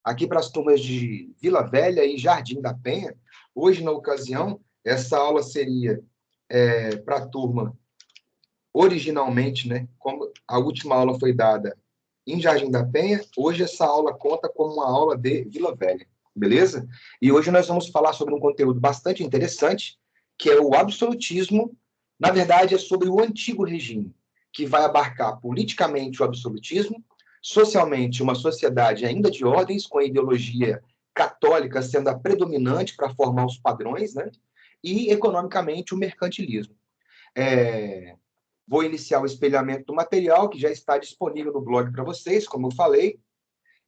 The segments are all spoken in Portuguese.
aqui para as turmas de Vila Velha e Jardim da Penha. Hoje, na ocasião, essa aula seria para a turma, originalmente, né, como a última aula foi dada em Jardim da Penha, hoje essa aula conta como uma aula de Vila Velha, beleza? E hoje nós vamos falar sobre um conteúdo bastante interessante, que é o absolutismo. Na verdade, é sobre o antigo regime, que vai abarcar politicamente o absolutismo, socialmente uma sociedade ainda de ordens, com a ideologia católica sendo a predominante para formar os padrões, né? E economicamente o mercantilismo. Vou iniciar o espelhamento do material, que já está disponível no blog para vocês, como eu falei,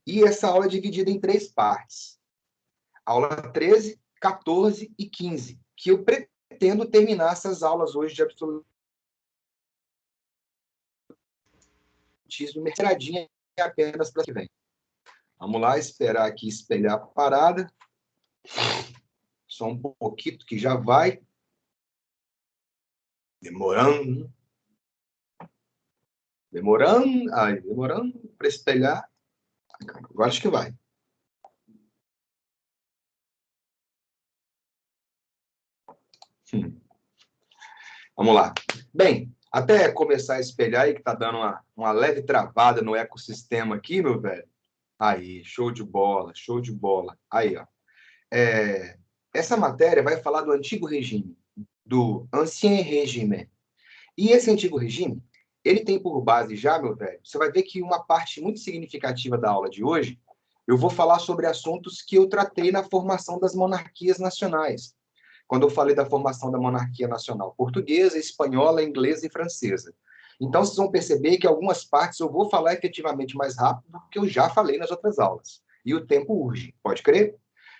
e essa aula é dividida em 3 partes. Aula 13, 14 e 15, que eu pretendo terminar essas aulas hoje de absolutismo mercadinha apenas para que vem. Vamos lá, esperar aqui espelhar a parada. Só um pouquinho que já vai. Demorando para espelhar. Agora acho que vai. Vamos lá. Bem, até começar a espelhar aí, que tá dando uma leve travada no ecossistema aqui, meu velho. Aí, show de bola, show de bola. Aí, ó. Essa matéria vai falar do antigo regime, do Ancien Régime. E esse antigo regime, ele tem por base já, meu velho, você vai ver que uma parte muito significativa da aula de hoje, eu vou falar sobre assuntos que eu tratei na formação das monarquias nacionais. Quando eu falei da formação da monarquia nacional portuguesa, espanhola, inglesa e francesa. Então, vocês vão perceber que algumas partes eu vou falar efetivamente mais rápido do que eu já falei nas outras aulas. E o tempo urge, pode crer?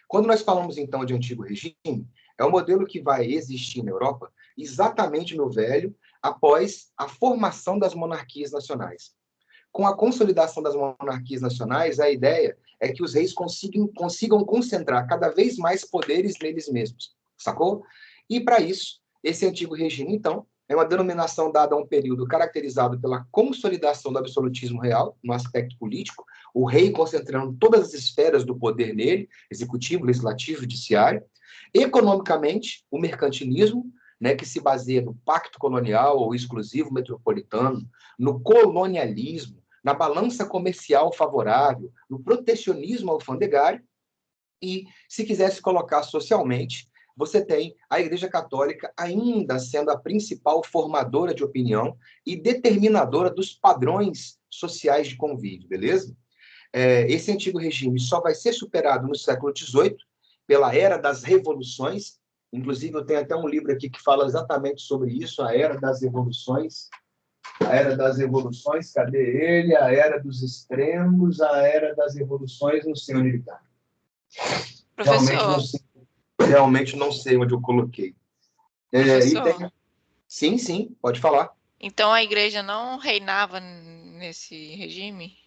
Quando nós falamos, então, de antigo regime, é um modelo que vai existir na Europa exatamente, meu velho, após a formação das monarquias nacionais. Com a consolidação das monarquias nacionais, a ideia é que os reis consigam concentrar cada vez mais poderes neles mesmos, sacou? E, para isso, esse antigo regime, então, é uma denominação dada a um período caracterizado pela consolidação do absolutismo real, no aspecto político, o rei concentrando todas as esferas do poder nele, executivo, legislativo, judiciário. Economicamente, o mercantilismo, né, que se baseia no pacto colonial ou exclusivo metropolitano, no colonialismo, na balança comercial favorável, no protecionismo alfandegário. E, se quisesse colocar socialmente, você tem a Igreja Católica ainda sendo a principal formadora de opinião e determinadora dos padrões sociais de convívio, beleza? Esse antigo regime só vai ser superado no século XVIII, pela Era das Revoluções. Inclusive, eu tenho até um livro aqui que fala exatamente sobre isso, a Era das Revoluções. A Era das Revoluções, cadê ele? A Era dos Extremos, a Era das Revoluções, não sei onde ele está. Professor. Realmente não sei onde eu coloquei. Professor. Sim, pode falar. Então a igreja não reinava nesse regime?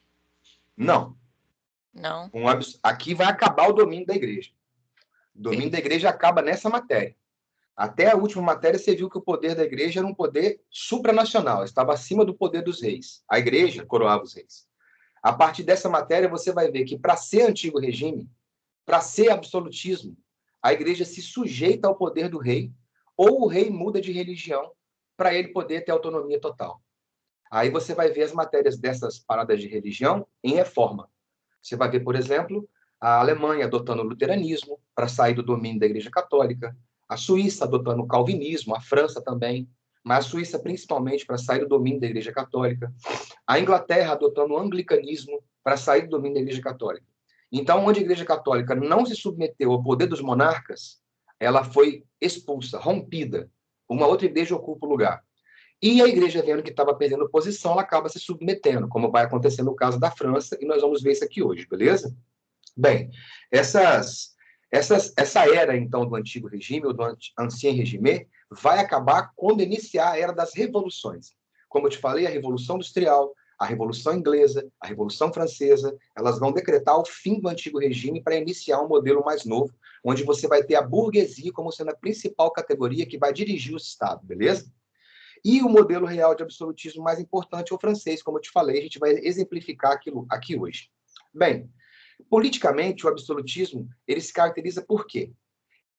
Não. Não. Aqui vai acabar o domínio da igreja. O domínio da igreja acaba nessa matéria. Até a última matéria, você viu que o poder da igreja era um poder supranacional, estava acima do poder dos reis. A igreja coroava os reis. A partir dessa matéria, você vai ver que, para ser antigo regime, para ser absolutismo, a igreja se sujeita ao poder do rei, ou o rei muda de religião para ele poder ter autonomia total. Aí você vai ver as matérias dessas paradas de religião em reforma. Você vai ver, por exemplo, a Alemanha adotando o luteranismo para sair do domínio da Igreja Católica, a Suíça adotando o calvinismo, a França também, mas a Suíça principalmente para sair do domínio da Igreja Católica, a Inglaterra adotando o anglicanismo para sair do domínio da Igreja Católica. Então, onde a Igreja Católica não se submeteu ao poder dos monarcas, ela foi expulsa, rompida. Uma outra igreja ocupa o lugar. E a igreja, vendo que estava perdendo posição, ela acaba se submetendo, como vai acontecer no caso da França, e nós vamos ver isso aqui hoje, beleza? Bem, essa era, então, do antigo regime, ou do ancien regime, vai acabar quando iniciar a era das revoluções. Como eu te falei, a Revolução Industrial, a Revolução Inglesa, a Revolução Francesa, elas vão decretar o fim do antigo regime para iniciar um modelo mais novo, onde você vai ter a burguesia como sendo a principal categoria que vai dirigir o Estado, beleza? E o modelo real de absolutismo mais importante é o francês, como eu te falei, a gente vai exemplificar aquilo aqui hoje. Bem, Politicamente, o absolutismo ele se caracteriza por quê?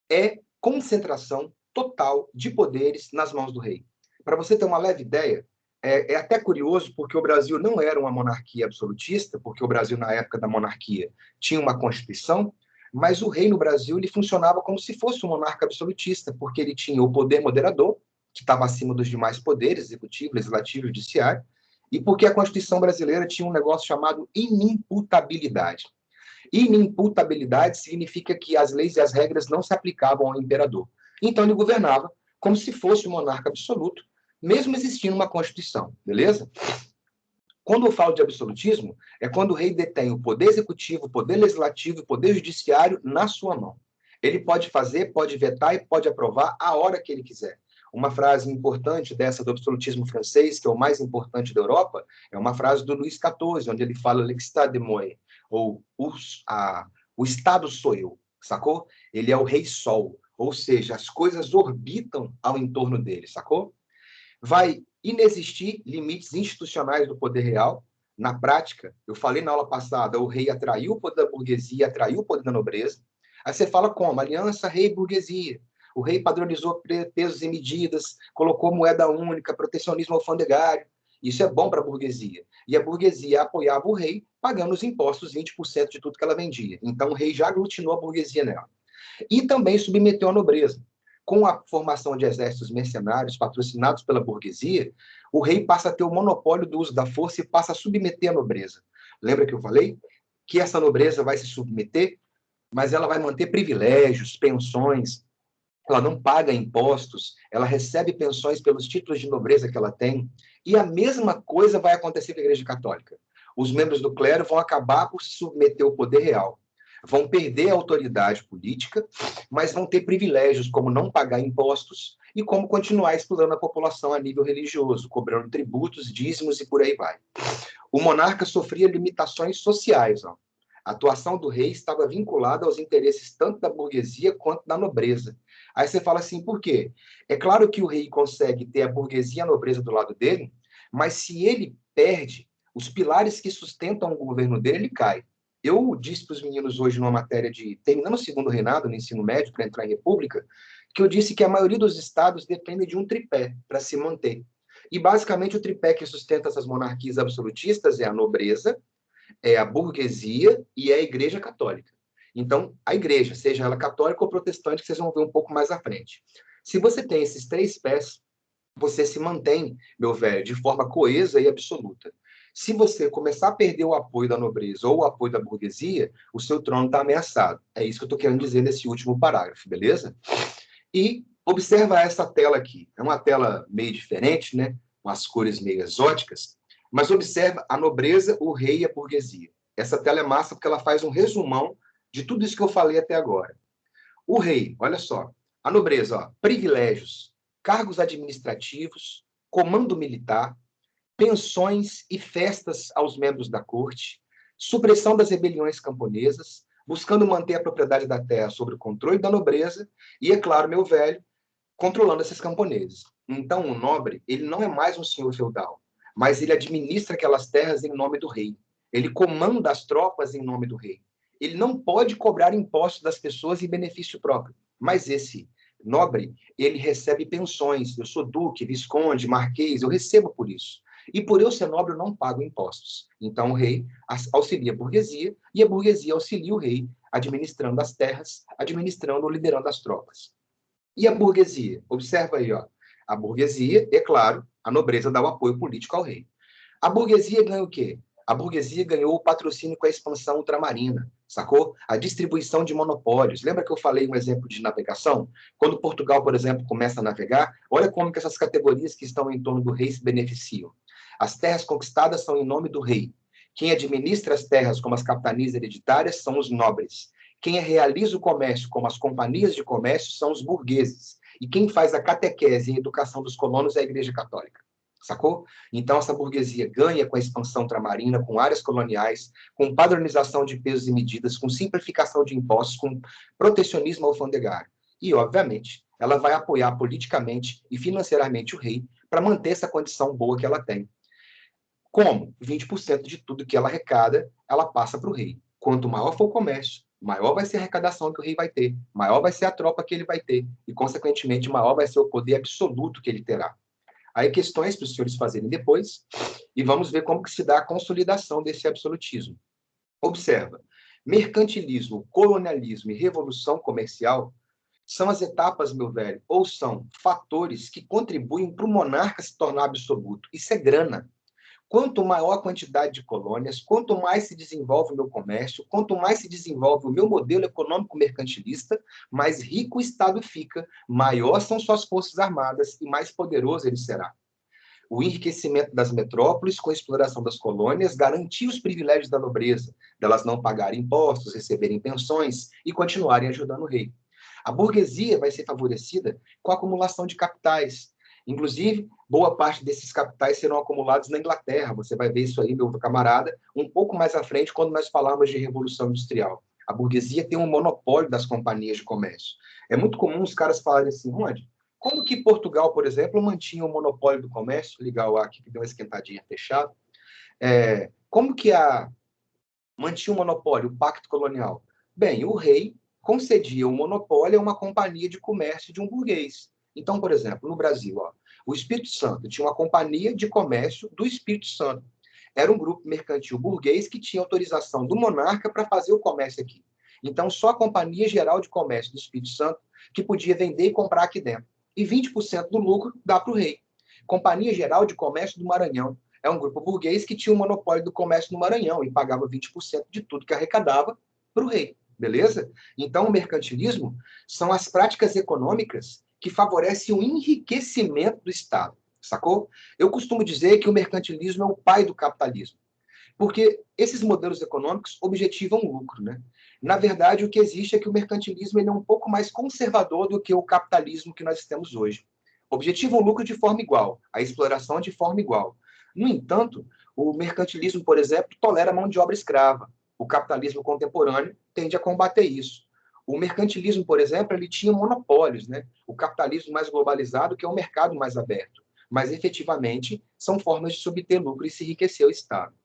É concentração total de poderes nas mãos do rei. Para você ter uma leve ideia, é até curioso, porque o Brasil não era uma monarquia absolutista, porque o Brasil, na época da monarquia, tinha uma constituição, mas o rei no Brasil ele funcionava como se fosse um monarca absolutista, porque ele tinha o poder moderador, que estava acima dos demais poderes, executivo, legislativo e judiciário, e porque a Constituição brasileira tinha um negócio chamado inimputabilidade. Inimputabilidade significa que as leis e as regras não se aplicavam ao imperador. Então ele governava como se fosse um monarca absoluto, mesmo existindo uma Constituição, beleza? Quando eu falo de absolutismo, é quando o rei detém o poder executivo, o poder legislativo e o poder judiciário na sua mão. Ele pode fazer, pode vetar e pode aprovar a hora que ele quiser. Uma frase importante dessa do absolutismo francês, que é o mais importante da Europa, é uma frase do Luís XIV, onde ele fala l'extat de moi, ou o Estado sou eu, sacou? Ele é o rei sol, ou seja, as coisas orbitam ao entorno dele, sacou? Vai inexistir limites institucionais do poder real. Na prática, eu falei na aula passada, o rei atraiu o poder da burguesia, atraiu o poder da nobreza. Aí você fala como? Aliança rei-burguesia. O rei padronizou pesos e medidas, colocou moeda única, protecionismo alfandegário. Isso é bom para a burguesia. E a burguesia apoiava o rei, pagando os impostos, 20% de tudo que ela vendia. Então o rei já aglutinou a burguesia nela. E também submeteu a nobreza. Com a formação de exércitos mercenários patrocinados pela burguesia, o rei passa a ter o monopólio do uso da força e passa a submeter a nobreza. Lembra que eu falei que essa nobreza vai se submeter, mas ela vai manter privilégios, pensões, ela não paga impostos, ela recebe pensões pelos títulos de nobreza que ela tem, e a mesma coisa vai acontecer com a Igreja Católica. Os membros do clero vão acabar por se submeter ao poder real, vão perder a autoridade política, mas vão ter privilégios como não pagar impostos e como continuar explorando a população a nível religioso, cobrando tributos, dízimos e por aí vai. O monarca sofria limitações sociais. Ó. A atuação do rei estava vinculada aos interesses tanto da burguesia quanto da nobreza. Aí você fala assim, por quê? É claro que o rei consegue ter a burguesia e a nobreza do lado dele, mas se ele perde, os pilares que sustentam o governo dele, ele cai. Eu disse para os meninos hoje numa matéria de terminando o segundo reinado, no ensino médio, para entrar em república, que eu disse que a maioria dos estados depende de um tripé para se manter. E, basicamente, o tripé que sustenta essas monarquias absolutistas é a nobreza, é a burguesia e é a Igreja Católica. Então, a igreja, seja ela católica ou protestante, que vocês vão ver um pouco mais à frente. Se você tem esses três pés, você se mantém, meu velho, de forma coesa e absoluta. Se você começar a perder o apoio da nobreza ou o apoio da burguesia, o seu trono está ameaçado. É isso que eu estou querendo dizer nesse último parágrafo, beleza? E observa essa tela aqui. É uma tela meio diferente, né? Com as cores meio exóticas, mas observa a nobreza, o rei e a burguesia. Essa tela é massa porque ela faz um resumão de tudo isso que eu falei até agora. O rei, olha só, a nobreza, ó, privilégios, cargos administrativos, comando militar, pensões e festas aos membros da corte, supressão das rebeliões camponesas, buscando manter a propriedade da terra sob o controle da nobreza e, é claro, meu velho, controlando esses camponeses. Então, o nobre, ele não é mais um senhor feudal, mas ele administra aquelas terras em nome do rei. Ele comanda as tropas em nome do rei. Ele não pode cobrar impostos das pessoas em benefício próprio. Mas esse nobre, ele recebe pensões. Eu sou duque, visconde, marquês, eu recebo por isso. E por eu ser nobre, eu não pago impostos. Então, o rei auxilia a burguesia e a burguesia auxilia o rei administrando as terras, administrando ou liderando as tropas. E a burguesia? Observa aí, ó. A burguesia, é claro, a nobreza dá o apoio político ao rei. A burguesia ganha o quê? A burguesia ganhou o patrocínio com a expansão ultramarina, sacou? A distribuição de monopólios. Lembra que eu falei um exemplo de navegação? Quando Portugal, por exemplo, começa a navegar, olha como que essas categorias que estão em torno do rei se beneficiam. As terras conquistadas são em nome do rei. Quem administra as terras, como as capitanias hereditárias, são os nobres. Quem realiza o comércio, como as companhias de comércio, são os burgueses. E quem faz a catequese e a educação dos colonos é a Igreja Católica. Sacou? Então, essa burguesia ganha com a expansão ultramarina, com áreas coloniais, com padronização de pesos e medidas, com simplificação de impostos, com protecionismo alfandegário. E, obviamente, ela vai apoiar politicamente e financeiramente o rei para manter essa condição boa que ela tem. Como? 20% de tudo que ela arrecada, ela passa para o rei. Quanto maior for o comércio, maior vai ser a arrecadação que o rei vai ter, maior vai ser a tropa que ele vai ter, e, consequentemente, maior vai ser o poder absoluto que ele terá. Aí questões para os senhores fazerem depois, e vamos ver como que se dá a consolidação desse absolutismo. Observa, mercantilismo, colonialismo e revolução comercial são as etapas, meu velho, ou são fatores que contribuem para o monarca se tornar absoluto. Isso é grana. Quanto maior a quantidade de colônias, quanto mais se desenvolve o meu comércio, quanto mais se desenvolve o meu modelo econômico mercantilista, mais rico o Estado fica, maior são suas forças armadas e mais poderoso ele será. O enriquecimento das metrópoles com a exploração das colônias garantia os privilégios da nobreza, delas não pagarem impostos, receberem pensões e continuarem ajudando o rei. A burguesia vai ser favorecida com a acumulação de capitais. Inclusive, boa parte desses capitais serão acumulados na Inglaterra. Você vai ver isso aí, meu camarada, um pouco mais à frente, quando nós falarmos de Revolução Industrial. A burguesia tem um monopólio das companhias de comércio. É muito comum os caras falarem assim, onde? Como que Portugal, por exemplo, mantinha o monopólio do comércio? Ligar o ar aqui, que deu uma esquentadinha fechada. Como que mantinha o monopólio, o pacto colonial? Bem, o rei concedia o monopólio a uma companhia de comércio de um burguês. Então, por exemplo, no Brasil, o Espírito Santo tinha uma companhia de comércio do Espírito Santo. Era um grupo mercantil burguês que tinha autorização do monarca para fazer o comércio aqui. Então, só a Companhia Geral de Comércio do Espírito Santo que podia vender e comprar aqui dentro. E 20% do lucro dá para o rei. Companhia Geral de Comércio do Maranhão. É um grupo burguês que tinha o monopólio do comércio no Maranhão e pagava 20% de tudo que arrecadava para o rei. Beleza? Então, o mercantilismo são as práticas econômicas que favorecem o enriquecimento do Estado. Sacou? Eu costumo dizer que o mercantilismo é o pai do capitalismo. Porque esses modelos econômicos objetivam o lucro, né? Na verdade, o que existe é que o mercantilismo ele é um pouco mais conservador do que o capitalismo que nós temos hoje. Objetivam o lucro de forma igual, a exploração de forma igual. No entanto, o mercantilismo, por exemplo, tolera a mão de obra escrava. O capitalismo contemporâneo tende a combater isso. O mercantilismo, por exemplo, ele tinha monopólios, né? O capitalismo mais globalizado, que é um mercado mais aberto. Mas, efetivamente, são formas de se obter lucro e se enriquecer o Estado.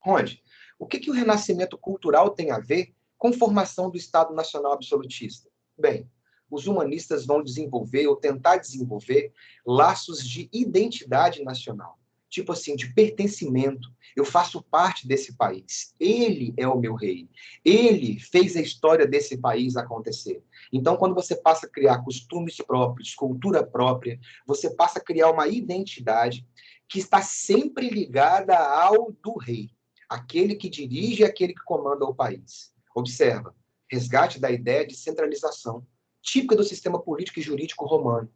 Ronde, o que o renascimento cultural tem a ver com formação do Estado Nacional Absolutista? Bem, os humanistas vão desenvolver ou tentar desenvolver laços de identidade nacional. Tipo assim, de pertencimento. Eu faço parte desse país. Ele é o meu rei. Ele fez a história desse país acontecer. Então, quando você passa a criar costumes próprios, cultura própria, você passa a criar uma identidade que está sempre ligada ao do rei. Aquele que dirige e aquele que comanda o país. Observa, resgate da ideia de centralização, típica do sistema político e jurídico romano.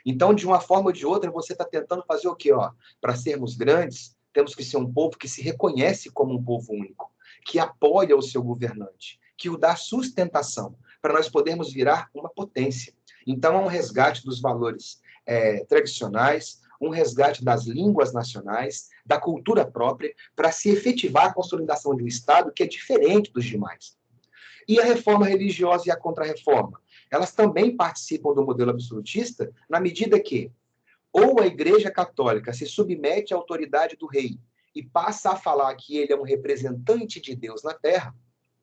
Então, de uma forma ou de outra, você está tentando fazer o quê? Para sermos grandes, temos que ser um povo que se reconhece como um povo único, que apoia o seu governante, que o dá sustentação, para nós podermos virar uma potência. Então, é um resgate dos valores tradicionais, um resgate das línguas nacionais, da cultura própria, para se efetivar a consolidação de um Estado que é diferente dos demais. E a reforma religiosa e a contra-reforma? Elas também participam do modelo absolutista na medida que ou a Igreja Católica se submete à autoridade do rei e passa a falar que ele é um representante de Deus na Terra,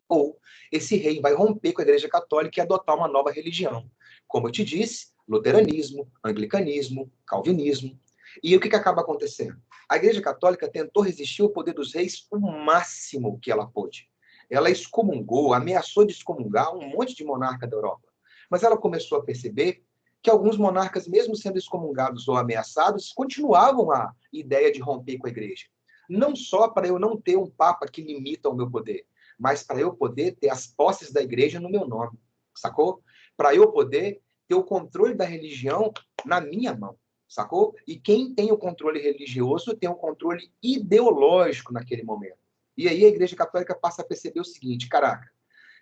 ou esse rei vai romper com a Igreja Católica e adotar uma nova religião. Como eu te disse, luteranismo, anglicanismo, calvinismo. E o que acaba acontecendo? A Igreja Católica tentou resistir ao poder dos reis o máximo que ela pôde. Ela excomungou, ameaçou de excomungar um monte de monarca da Europa. Mas ela começou a perceber que alguns monarcas, mesmo sendo excomungados ou ameaçados, continuavam a ideia de romper com a Igreja. Não só para eu não ter um papa que limita o meu poder, mas para eu poder ter as posses da Igreja no meu nome, sacou? Para eu poder ter o controle da religião na minha mão, sacou? E quem tem o controle religioso tem o controle ideológico naquele momento. E aí a Igreja Católica passa a perceber o seguinte, caraca,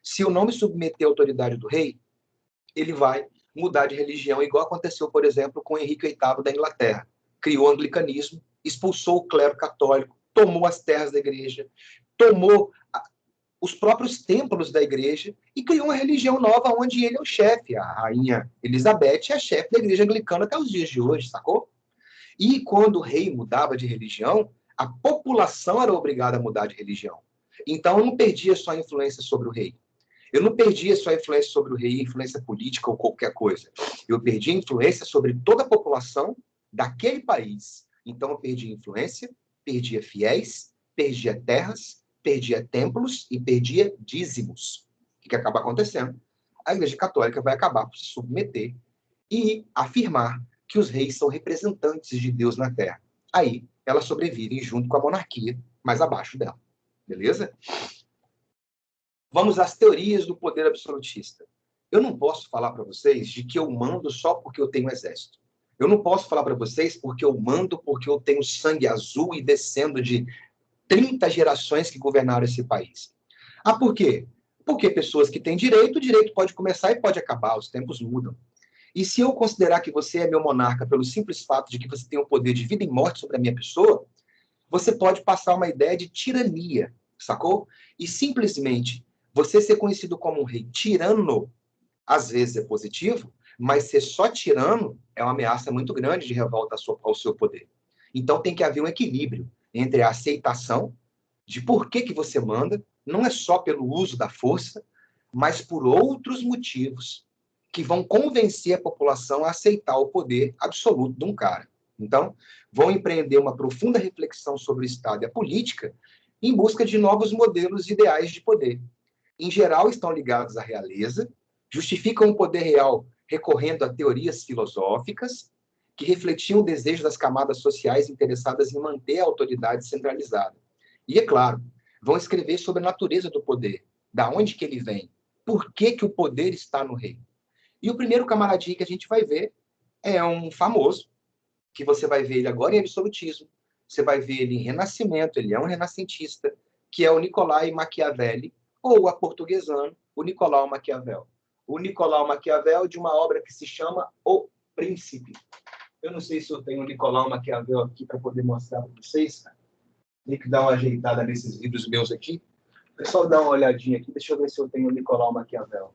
se eu não me submeter à autoridade do rei, ele vai mudar de religião, igual aconteceu, por exemplo, com Henrique VIII da Inglaterra. Criou o anglicanismo, expulsou o clero católico, tomou as terras da igreja, tomou os próprios templos da igreja e criou uma religião nova onde ele é o chefe. A rainha Elizabeth é a chefe da igreja anglicana até os dias de hoje, sacou? E quando o rei mudava de religião, a população era obrigada a mudar de religião. Então, eu não perdia só a influência sobre o rei. Eu não perdia só a influência sobre o rei, influência política ou qualquer coisa. Eu perdi a influência sobre toda a população daquele país. Então, eu perdi influência, perdia fiéis, perdia terras, perdia templos e perdia dízimos. O que acaba acontecendo? A Igreja Católica vai acabar por se submeter e afirmar que os reis são representantes de Deus na Terra. Aí, elas sobrevivem junto com a monarquia, mais abaixo dela. Beleza? Vamos às teorias do poder absolutista. Eu não posso falar para vocês de que eu mando só porque eu tenho um exército. Eu não posso falar para vocês porque eu mando porque eu tenho sangue azul e descendo de 30 gerações que governaram esse país. Ah, por quê? Porque pessoas que têm direito, o direito pode começar e pode acabar, os tempos mudam. E se eu considerar que você é meu monarca pelo simples fato de que você tem o poder de vida e morte sobre a minha pessoa, você pode passar uma ideia de tirania, sacou? E simplesmente você ser conhecido como um rei tirano, às vezes é positivo, mas ser só tirano é uma ameaça muito grande de revolta ao seu poder. Então tem que haver um equilíbrio entre a aceitação de por que você manda, não é só pelo uso da força, mas por outros motivos que vão convencer a população a aceitar o poder absoluto de um cara. Então, vão empreender uma profunda reflexão sobre o Estado e a política em busca de novos modelos ideais de poder. Em geral, estão ligados à realeza, justificam o poder real recorrendo a teorias filosóficas que refletiam o desejo das camadas sociais interessadas em manter a autoridade centralizada. E, é claro, vão escrever sobre a natureza do poder, da onde que ele vem, por que o poder está no rei. E o primeiro camaradinho que a gente vai ver é um famoso, que você vai ver ele agora em absolutismo, você vai ver ele em Renascimento, ele é um renascentista, que é o Nicolai Maquiavelli, ou aportuguesando, o Nicolau Maquiavel. O Nicolau Maquiavel de uma obra que se chama O Príncipe. Eu não sei se eu tenho o Nicolau Maquiavel aqui para poder mostrar para vocês, cara. Tem que dar uma ajeitada nesses livros meus aqui. O pessoal dá uma olhadinha aqui, deixa eu ver se eu tenho o Nicolau Maquiavel.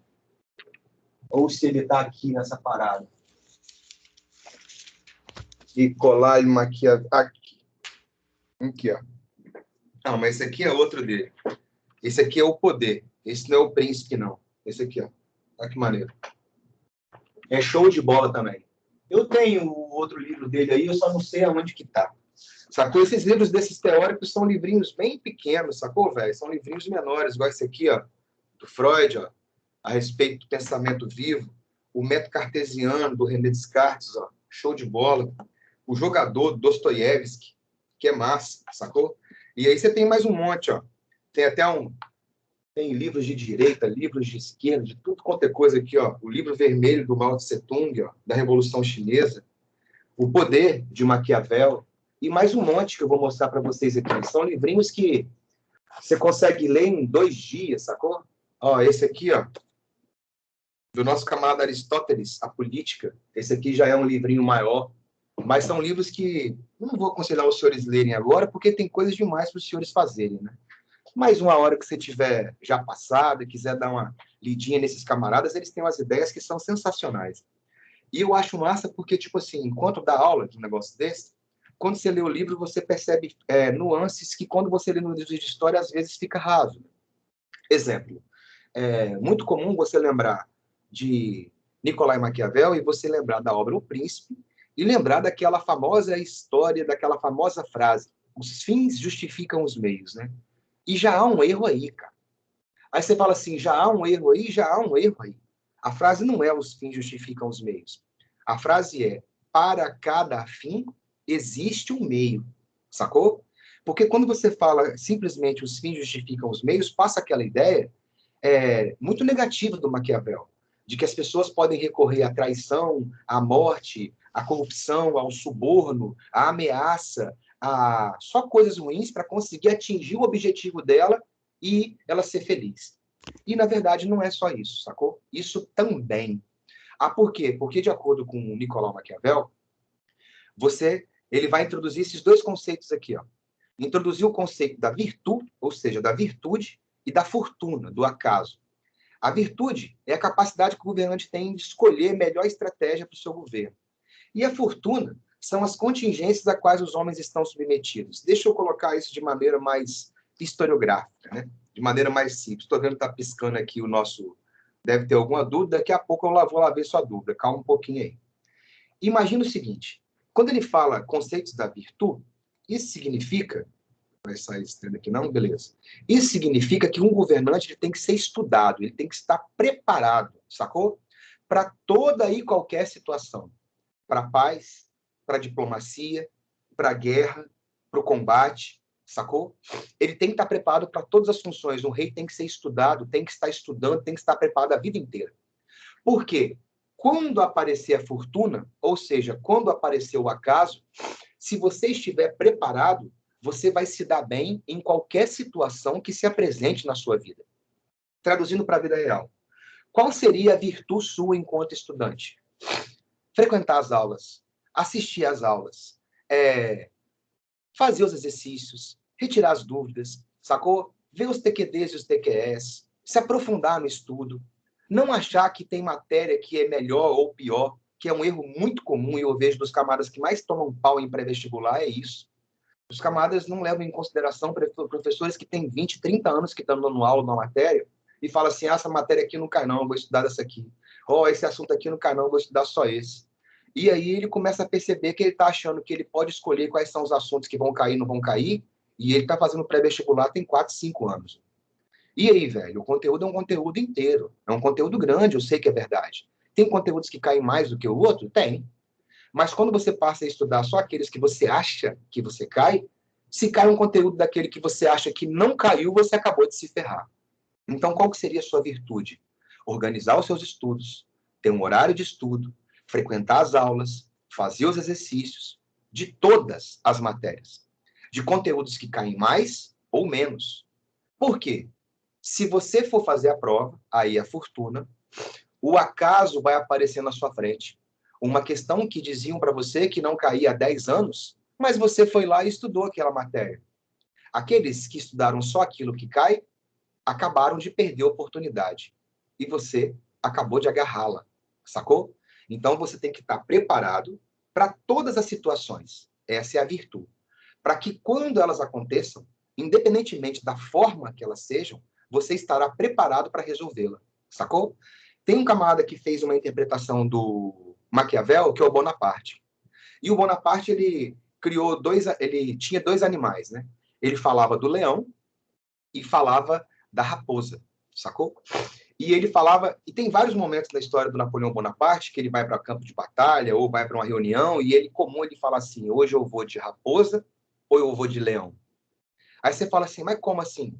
Ou se ele está aqui nessa parada. Nicolai Maquiavel. Aqui, ó. Não, mas esse aqui é outro dele. Esse aqui é o poder. Esse não é o príncipe, não. Esse aqui, ó. Olha que maneiro. É show de bola também. Eu tenho o outro livro dele aí, eu só não sei aonde que tá. Sacou? Esses livros desses teóricos são livrinhos bem pequenos, sacou, velho? São livrinhos menores, igual esse aqui, ó, do Freud, ó, a respeito do pensamento vivo. O método cartesiano, do René Descartes, ó, show de bola. O Jogador, do Dostoiévski, que é massa, sacou? E aí você tem mais um monte, ó. Tem até tem livros de direita, livros de esquerda, de tudo quanto é coisa aqui, ó. O livro vermelho do Mao Tse Tung, ó, da Revolução Chinesa. O Poder, de Maquiavel. E mais um monte que eu vou mostrar para vocês aqui. São livrinhos que você consegue ler em 2 dias, sacou? Ó, esse aqui, ó, do nosso camarada Aristóteles, A Política. Esse aqui já é um livrinho maior. Mas são livros que não vou aconselhar os senhores lerem agora, porque tem coisas demais para os senhores fazerem, né? Mas uma hora que você tiver já passado e quiser dar uma lidinha nesses camaradas, eles têm umas ideias que são sensacionais. E eu acho massa porque, tipo assim, enquanto dá aula de um negócio desse, quando você lê o livro, você percebe nuances que quando você lê no livro de história, às vezes fica raso. Exemplo, é muito comum você lembrar de Nicolai Maquiavel e você lembrar da obra O Príncipe e lembrar daquela famosa história, daquela famosa frase, os fins justificam os meios, né? E já há um erro aí, cara. Aí você fala assim, já há um erro aí, já há um erro aí. A frase não é os fins justificam os meios. A frase é, para cada fim existe um meio, sacou? Porque quando você fala simplesmente os fins justificam os meios, passa aquela ideia muito negativa do Maquiavel, de que as pessoas podem recorrer à traição, à morte, à corrupção, ao suborno, à ameaça, a só coisas ruins para conseguir atingir o objetivo dela e ela ser feliz. E, na verdade, não é só isso, sacou? Isso também. Ah, por quê? Porque, de acordo com o Nicolau Maquiavel, ele vai introduzir esses 2 conceitos aqui, ó. Introduzir o conceito da virtude, ou seja, da virtude, e da fortuna, do acaso. A virtude é a capacidade que o governante tem de escolher a melhor estratégia para o seu governo. E a fortuna são as contingências a quais os homens estão submetidos. Deixa eu colocar isso de maneira mais historiográfica, né? De maneira mais simples. Estou vendo que está piscando aqui o nosso... Deve ter alguma dúvida, daqui a pouco eu vou lá ver sua dúvida. Calma um pouquinho aí. Imagina o seguinte, quando ele fala conceitos da virtude, isso significa... Vai sair estranho aqui não? Beleza. Isso significa que um governante ele tem que ser estudado, ele tem que estar preparado, sacou? Para toda e qualquer situação. Para a paz, para a diplomacia, para a guerra, para o combate, sacou? Ele tem que estar preparado para todas as funções. Um rei tem que ser estudado, tem que estar estudando, tem que estar preparado a vida inteira. Por quê? Quando aparecer a fortuna, ou seja, quando aparecer o acaso, se você estiver preparado, você vai se dar bem em qualquer situação que se apresente na sua vida. Traduzindo para a vida real. Qual seria a virtude sua enquanto estudante? Frequentar as aulas, assistir às aulas, fazer os exercícios, retirar as dúvidas, sacou? Ver os TQDs e os TQS, se aprofundar no estudo, não achar que tem matéria que é melhor ou pior, que é um erro muito comum e eu vejo dos camaradas que mais tomam pau em pré-vestibular, é isso. Os camaradas não levam em consideração professores que têm 20, 30 anos que estão dando aula na matéria e falam assim, essa matéria aqui não cai não, vou estudar essa aqui. Esse assunto aqui não cai não, vou estudar só esse. E aí ele começa a perceber que ele está achando que ele pode escolher quais são os assuntos que vão cair e não vão cair, e ele está fazendo pré-vestibular tem 4, 5 anos. E aí, velho, o conteúdo é um conteúdo inteiro, é um conteúdo grande, eu sei que é verdade. Tem conteúdos que caem mais do que o outro? Tem. Mas quando você passa a estudar só aqueles que você acha que você cai, se cai um conteúdo daquele que você acha que não caiu, você acabou de se ferrar. Então, qual que seria a sua virtude? Organizar os seus estudos, ter um horário de estudo, frequentar as aulas, fazer os exercícios de todas as matérias, de conteúdos que caem mais ou menos. Por quê? Se você for fazer a prova, aí é fortuna, o acaso vai aparecer na sua frente. Uma questão que diziam para você que não caía há 10 anos, mas você foi lá e estudou aquela matéria. Aqueles que estudaram só aquilo que cai, acabaram de perder a oportunidade. E você acabou de agarrá-la, sacou? Então você tem que estar preparado para todas as situações. Essa é a virtude. Para que quando elas aconteçam, independentemente da forma que elas sejam, você estará preparado para resolvê-la, sacou? Tem um camarada que fez uma interpretação do Maquiavel, que é o Bonaparte. E o Bonaparte, ele tinha dois animais, né? Ele falava do leão e falava da raposa, sacou? E ele falava, e tem vários momentos na história do Napoleão Bonaparte que ele vai para campo de batalha ou vai para uma reunião e ele fala assim, hoje eu vou de raposa ou eu vou de leão? Aí você fala assim, mas como assim?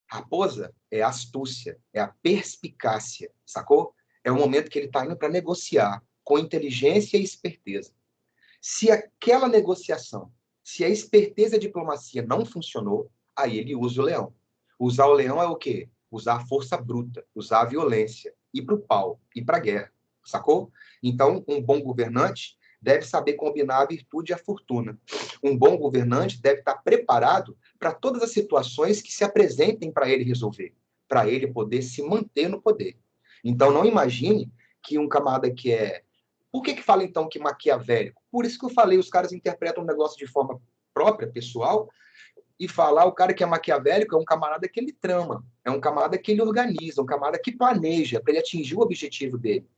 Raposa é a astúcia, é a perspicácia, sacou? É o momento que ele está indo para negociar com inteligência e esperteza. Se aquela negociação, se a esperteza e a diplomacia não funcionou, aí ele usa o leão. Usar o leão é o quê? Usar a força bruta, usar a violência, ir para o pau, ir para a guerra, sacou? Então, um bom governante deve saber combinar a virtude e a fortuna. Um bom governante deve estar preparado para todas as situações que se apresentem para ele resolver, para ele poder se manter no poder. Então, não imagine que um camarada que é... Por que fala, então, que maquiavélico? Por isso que eu falei, os caras interpretam um negócio de forma própria, pessoal, e falar o cara que é maquiavélico é um camarada que ele trama, é um camarada que ele organiza, um camarada que planeja para ele atingir o objetivo dele.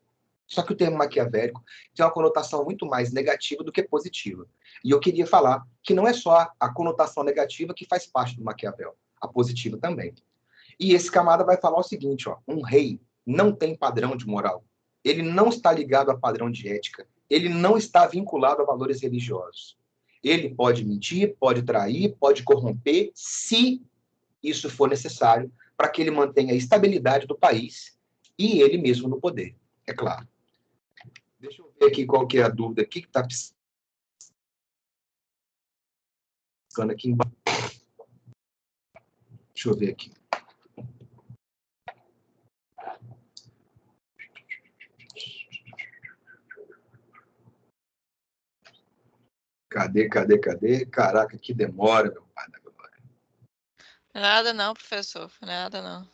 Só que o termo maquiavélico tem uma conotação muito mais negativa do que positiva. E eu queria falar que não é só a conotação negativa que faz parte do Maquiavel, a positiva também. E esse camarada vai falar o seguinte, ó, um rei não tem padrão de moral. Ele não está ligado a padrão de ética. Ele não está vinculado a valores religiosos. Ele pode mentir, pode trair, pode corromper, se isso for necessário, para que ele mantenha a estabilidade do país e ele mesmo no poder, é claro. Deixa eu ver aqui qual que é a dúvida aqui que está piscando aqui embaixo. Deixa eu ver aqui. Cadê? Caraca, que demora, meu pai da glória. Nada não, professor. Nada não.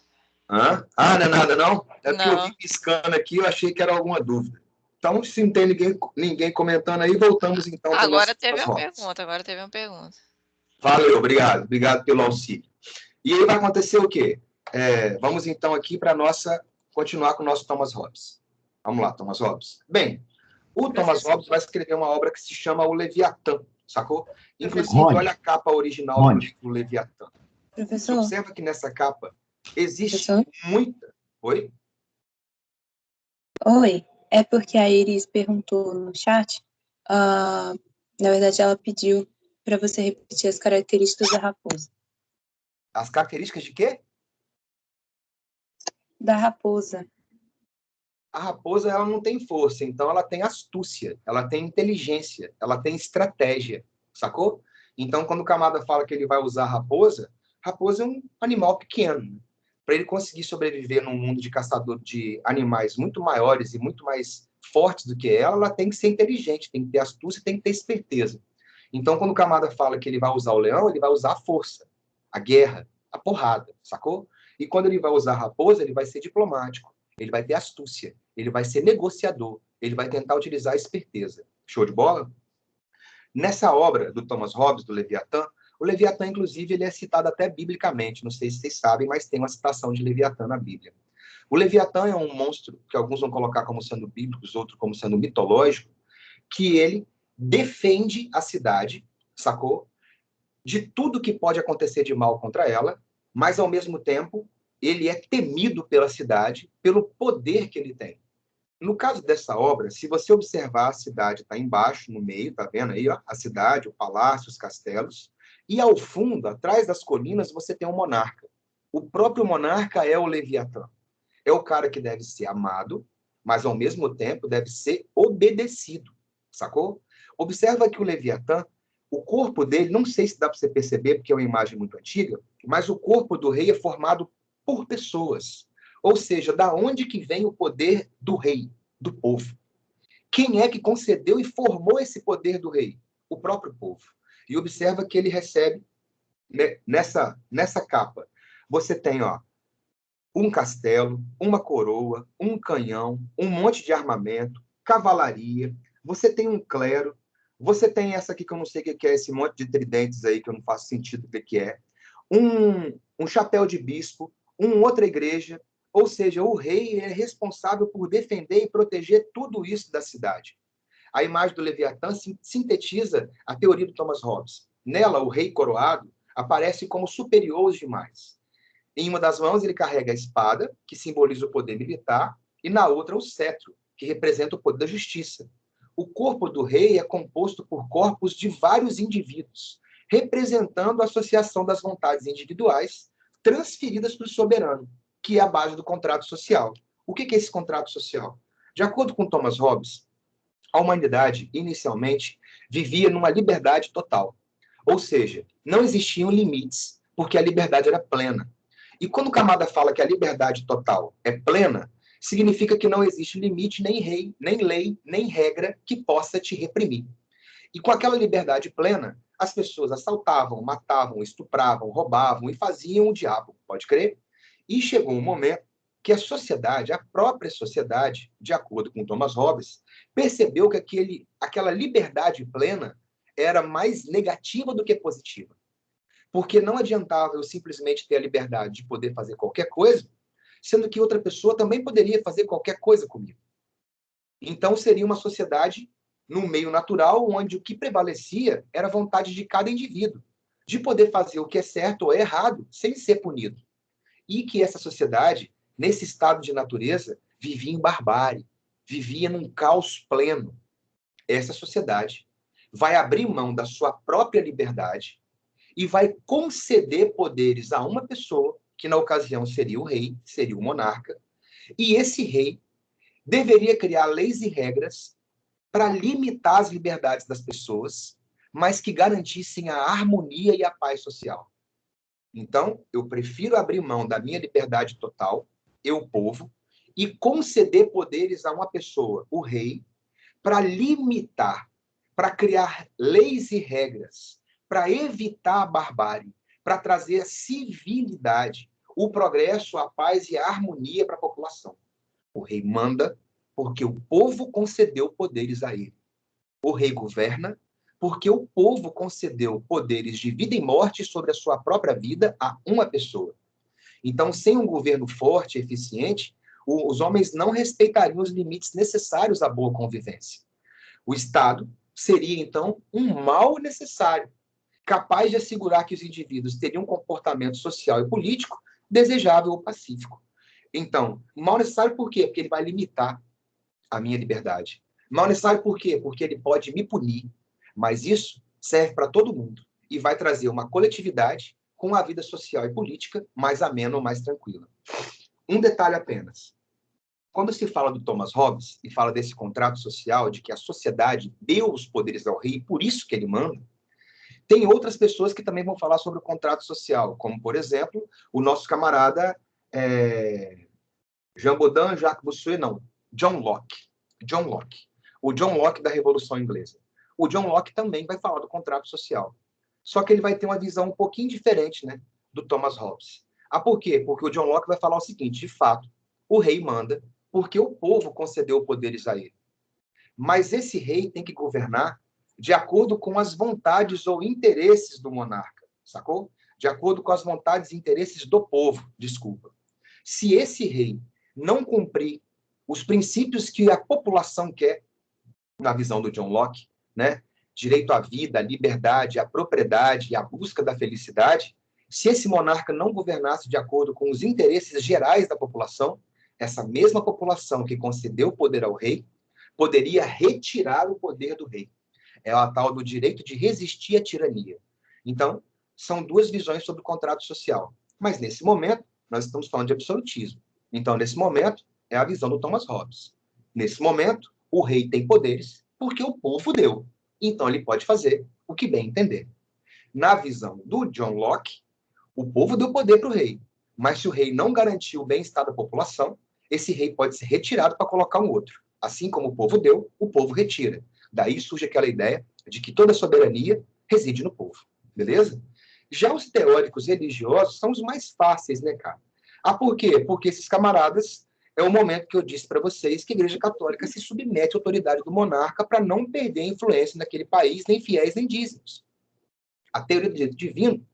Hã? Ah, não é nada não? É porque eu Não. vi piscando aqui, eu achei que era alguma dúvida. Então, se não tem ninguém comentando aí, voltamos então. Agora teve uma pergunta. Valeu, obrigado. Obrigado pelo auxílio. E aí vai acontecer o quê? Vamos então aqui para continuar com o nosso Thomas Hobbes. Vamos lá, Thomas Hobbes. Bem, o Thomas Hobbes vai escrever uma obra que se chama O Leviatã, sacou? Inclusive, olha a capa original do livro Leviatã. Você observa que nessa capa existe muita... Oi? Oi, é porque a Iris perguntou no chat, na verdade ela pediu para você repetir as características da raposa. As características de quê? Da raposa. A raposa, ela não tem força, então ela tem astúcia, ela tem inteligência, ela tem estratégia, sacou? Então, quando o Camada fala que ele vai usar a raposa é um animal pequeno. Para ele conseguir sobreviver num mundo de caçador de animais muito maiores e muito mais fortes do que ela tem que ser inteligente, tem que ter astúcia, tem que ter esperteza. Então, quando o Camada fala que ele vai usar o leão, ele vai usar a força, a guerra, a porrada, sacou? E quando ele vai usar a raposa, ele vai ser diplomático, ele vai ter astúcia, ele vai ser negociador, ele vai tentar utilizar a esperteza. Show de bola? Nessa obra do Thomas Hobbes, do Leviatã, o Leviatã, inclusive, ele é citado até biblicamente, não sei se vocês sabem, mas tem uma citação de Leviatã na Bíblia. O Leviatã é um monstro que alguns vão colocar como sendo bíblico, outros como sendo mitológico, que ele defende a cidade, sacou? De tudo que pode acontecer de mal contra ela, mas, ao mesmo tempo, ele é temido pela cidade pelo poder que ele tem. No caso dessa obra, se você observar, a cidade está embaixo, no meio, tá vendo aí, ó, a cidade, o palácio, os castelos, e ao fundo, atrás das colinas, você tem um monarca. O próprio monarca é o Leviatã. É o cara que deve ser amado, mas ao mesmo tempo deve ser obedecido, sacou? Observa que o Leviatã, o corpo dele, não sei se dá para você perceber, porque é uma imagem muito antiga, mas o corpo do rei é formado por pessoas. Ou seja, da onde que vem o poder do rei, do povo? Quem é que concedeu e formou esse poder do rei? O próprio povo. E observa que ele recebe, né, nessa capa, você tem, ó, um castelo, uma coroa, um canhão, um monte de armamento, cavalaria, você tem um clero, você tem essa aqui que eu não sei o que é, esse monte de tridentes aí que eu não faço sentido o que é, um chapéu de bispo, outra igreja, ou seja, o rei é responsável por defender e proteger tudo isso da cidade. A imagem do Leviatã sintetiza a teoria do Thomas Hobbes. Nela, o rei coroado aparece como superior aos demais. Em uma das mãos, ele carrega a espada, que simboliza o poder militar, e na outra, o cetro, que representa o poder da justiça. O corpo do rei é composto por corpos de vários indivíduos, representando a associação das vontades individuais transferidas para o soberano, que é a base do contrato social. O que é esse contrato social? De acordo com Thomas Hobbes, a humanidade, inicialmente, vivia numa liberdade total. Ou seja, não existiam limites, porque a liberdade era plena. E quando Camada fala que a liberdade total é plena, significa que não existe limite, nem rei, nem lei, nem regra que possa te reprimir. E com aquela liberdade plena, as pessoas assaltavam, matavam, estupravam, roubavam e faziam o diabo, pode crer? E chegou um momento que a sociedade, a própria sociedade, de acordo com Thomas Hobbes, percebeu que aquela liberdade plena era mais negativa do que positiva. Porque não adiantava eu simplesmente ter a liberdade de poder fazer qualquer coisa, sendo que outra pessoa também poderia fazer qualquer coisa comigo. Então, seria uma sociedade no meio natural, onde o que prevalecia era a vontade de cada indivíduo, de poder fazer o que é certo ou é errado, sem ser punido. E que essa sociedade, nesse estado de natureza, vivia em barbárie, vivia num caos pleno. Essa sociedade vai abrir mão da sua própria liberdade e vai conceder poderes a uma pessoa, que na ocasião seria o rei, seria o monarca, e esse rei deveria criar leis e regras para limitar as liberdades das pessoas, mas que garantissem a harmonia e a paz social. Então, eu prefiro abrir mão da minha liberdade total, eu, povo, e conceder poderes a uma pessoa, o rei, para limitar, para criar leis e regras, para evitar a barbárie, para trazer a civilidade, o progresso, a paz e a harmonia para a população. O rei manda porque o povo concedeu poderes a ele. O rei governa porque o povo concedeu poderes de vida e morte sobre a sua própria vida a uma pessoa. Então, sem um governo forte e eficiente, os homens não respeitariam os limites necessários à boa convivência. O Estado seria, então, um mal necessário, capaz de assegurar que os indivíduos teriam um comportamento social e político desejável ou pacífico. Então, mal necessário por quê? Porque ele vai limitar a minha liberdade. Mal necessário por quê? Porque ele pode me punir. Mas isso serve para todo mundo e vai trazer uma coletividade com uma vida social e política mais amena ou mais tranquila. Um detalhe apenas. Quando se fala do Thomas Hobbes e fala desse contrato social, de que a sociedade deu os poderes ao rei, por isso que ele manda, tem outras pessoas que também vão falar sobre o contrato social, como, por exemplo, o nosso camarada Jean Baudin, Jacques Bossuet, não, John Locke. John Locke. O John Locke da Revolução Inglesa. O John Locke também vai falar do contrato social. Só que ele vai ter uma visão um pouquinho diferente, né, do Thomas Hobbes. Por quê? Porque o John Locke vai falar o seguinte, de fato, o rei manda porque o povo concedeu poderes a ele. Mas esse rei tem que governar de acordo com as vontades ou interesses do monarca, sacou? De acordo com as vontades e interesses do povo, desculpa. Se esse rei não cumprir os princípios que a população quer, na visão do John Locke, né? Direito à vida, à liberdade, à propriedade e à busca da felicidade, se esse monarca não governasse de acordo com os interesses gerais da população, essa mesma população que concedeu o poder ao rei poderia retirar o poder do rei. É a tal do direito de resistir à tirania. Então, são duas visões sobre o contrato social. Mas, nesse momento, nós estamos falando de absolutismo. Então, nesse momento, é a visão do Thomas Hobbes. Nesse momento, o rei tem poderes porque o povo deu. Então, ele pode fazer o que bem entender. Na visão do John Locke, o povo deu poder para o rei. Mas se o rei não garantiu o bem-estar da população, esse rei pode ser retirado para colocar um outro. Assim como o povo deu, o povo retira. Daí surge aquela ideia de que toda soberania reside no povo. Beleza? Já os teóricos religiosos são os mais fáceis, né, cara? Por quê? Porque esses camaradas, é o momento que eu disse para vocês que a Igreja Católica se submete à autoridade do monarca para não perder a influência naquele país, nem fiéis, nem dízimos. A teoria do direito divino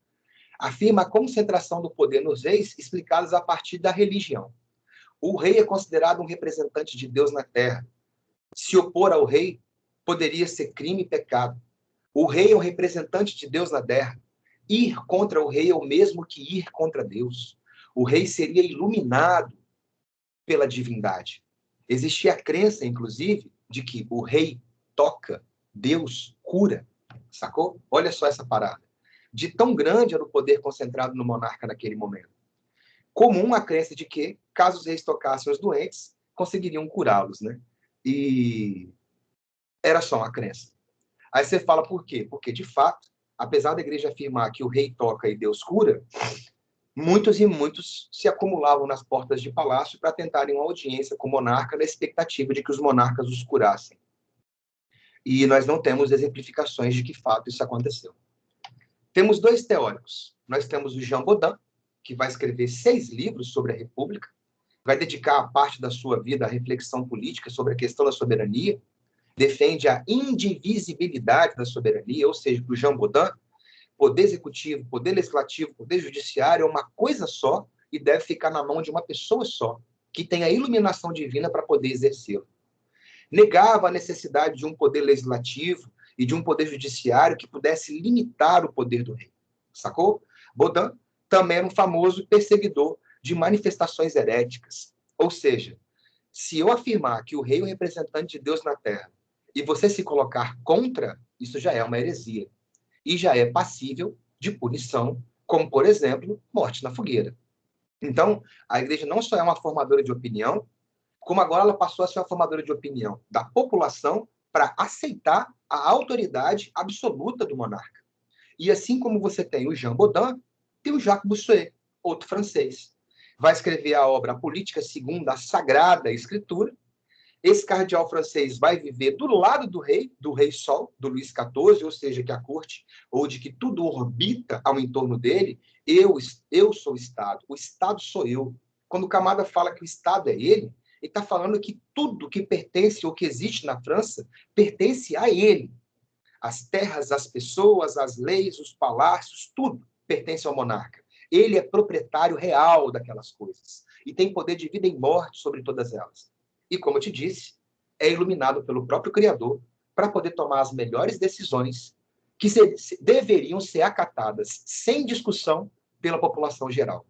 afirma a concentração do poder nos reis, explicadas a partir da religião. O rei é considerado um representante de Deus na terra. Se opor ao rei poderia ser crime e pecado. O rei é um representante de Deus na terra. Ir contra o rei é o mesmo que ir contra Deus. O rei seria iluminado pela divindade. Existia a crença, inclusive, de que o rei toca, Deus cura. Sacou? Olha só essa parada. De tão grande era o poder concentrado no monarca naquele momento. Comum a crença de que, caso os reis tocassem os doentes, conseguiriam curá-los, né? E era só uma crença. Aí você fala por quê? Porque, de fato, apesar da igreja afirmar que o rei toca e Deus cura, muitos e muitos se acumulavam nas portas de palácio para tentarem uma audiência com o monarca na expectativa de que os monarcas os curassem. E nós não temos exemplificações de que fato isso aconteceu. Temos dois teóricos. Nós temos o Jean Baudin, que vai escrever 6 livros sobre a República, vai dedicar a parte da sua vida à reflexão política sobre a questão da soberania, defende a indivisibilidade da soberania, ou seja, para o Jean Baudin, poder executivo, poder legislativo, poder judiciário é uma coisa só e deve ficar na mão de uma pessoa só, que tem a iluminação divina para poder exercê-lo. Negava a necessidade de um poder legislativo e de um poder judiciário que pudesse limitar o poder do rei. Sacou? Baudin também era um famoso perseguidor de manifestações heréticas. Ou seja, se eu afirmar que o rei é o representante de Deus na terra e você se colocar contra, isso já é uma heresia. E já é passível de punição, como, por exemplo, morte na fogueira. Então, a igreja não só é uma formadora de opinião, como agora ela passou a ser uma formadora de opinião da população para aceitar a autoridade absoluta do monarca. E assim como você tem o Jean Baudin, tem o Jacques Bossuet, outro francês. Vai escrever a obra Política segundo a Sagrada Escritura. Esse cardeal francês vai viver do lado do rei Sol, do Luís XIV, ou seja, que a corte, ou de que tudo orbita ao entorno dele. Eu sou o Estado sou eu. Quando o camarada fala que o Estado é ele está falando que tudo que pertence ou que existe na França pertence a ele. As terras, as pessoas, as leis, os palácios, tudo pertence ao monarca. Ele é proprietário real daquelas coisas e tem poder de vida e morte sobre todas elas. E, como eu te disse, é iluminado pelo próprio Criador para poder tomar as melhores decisões que deveriam ser acatadas sem discussão pela população geral,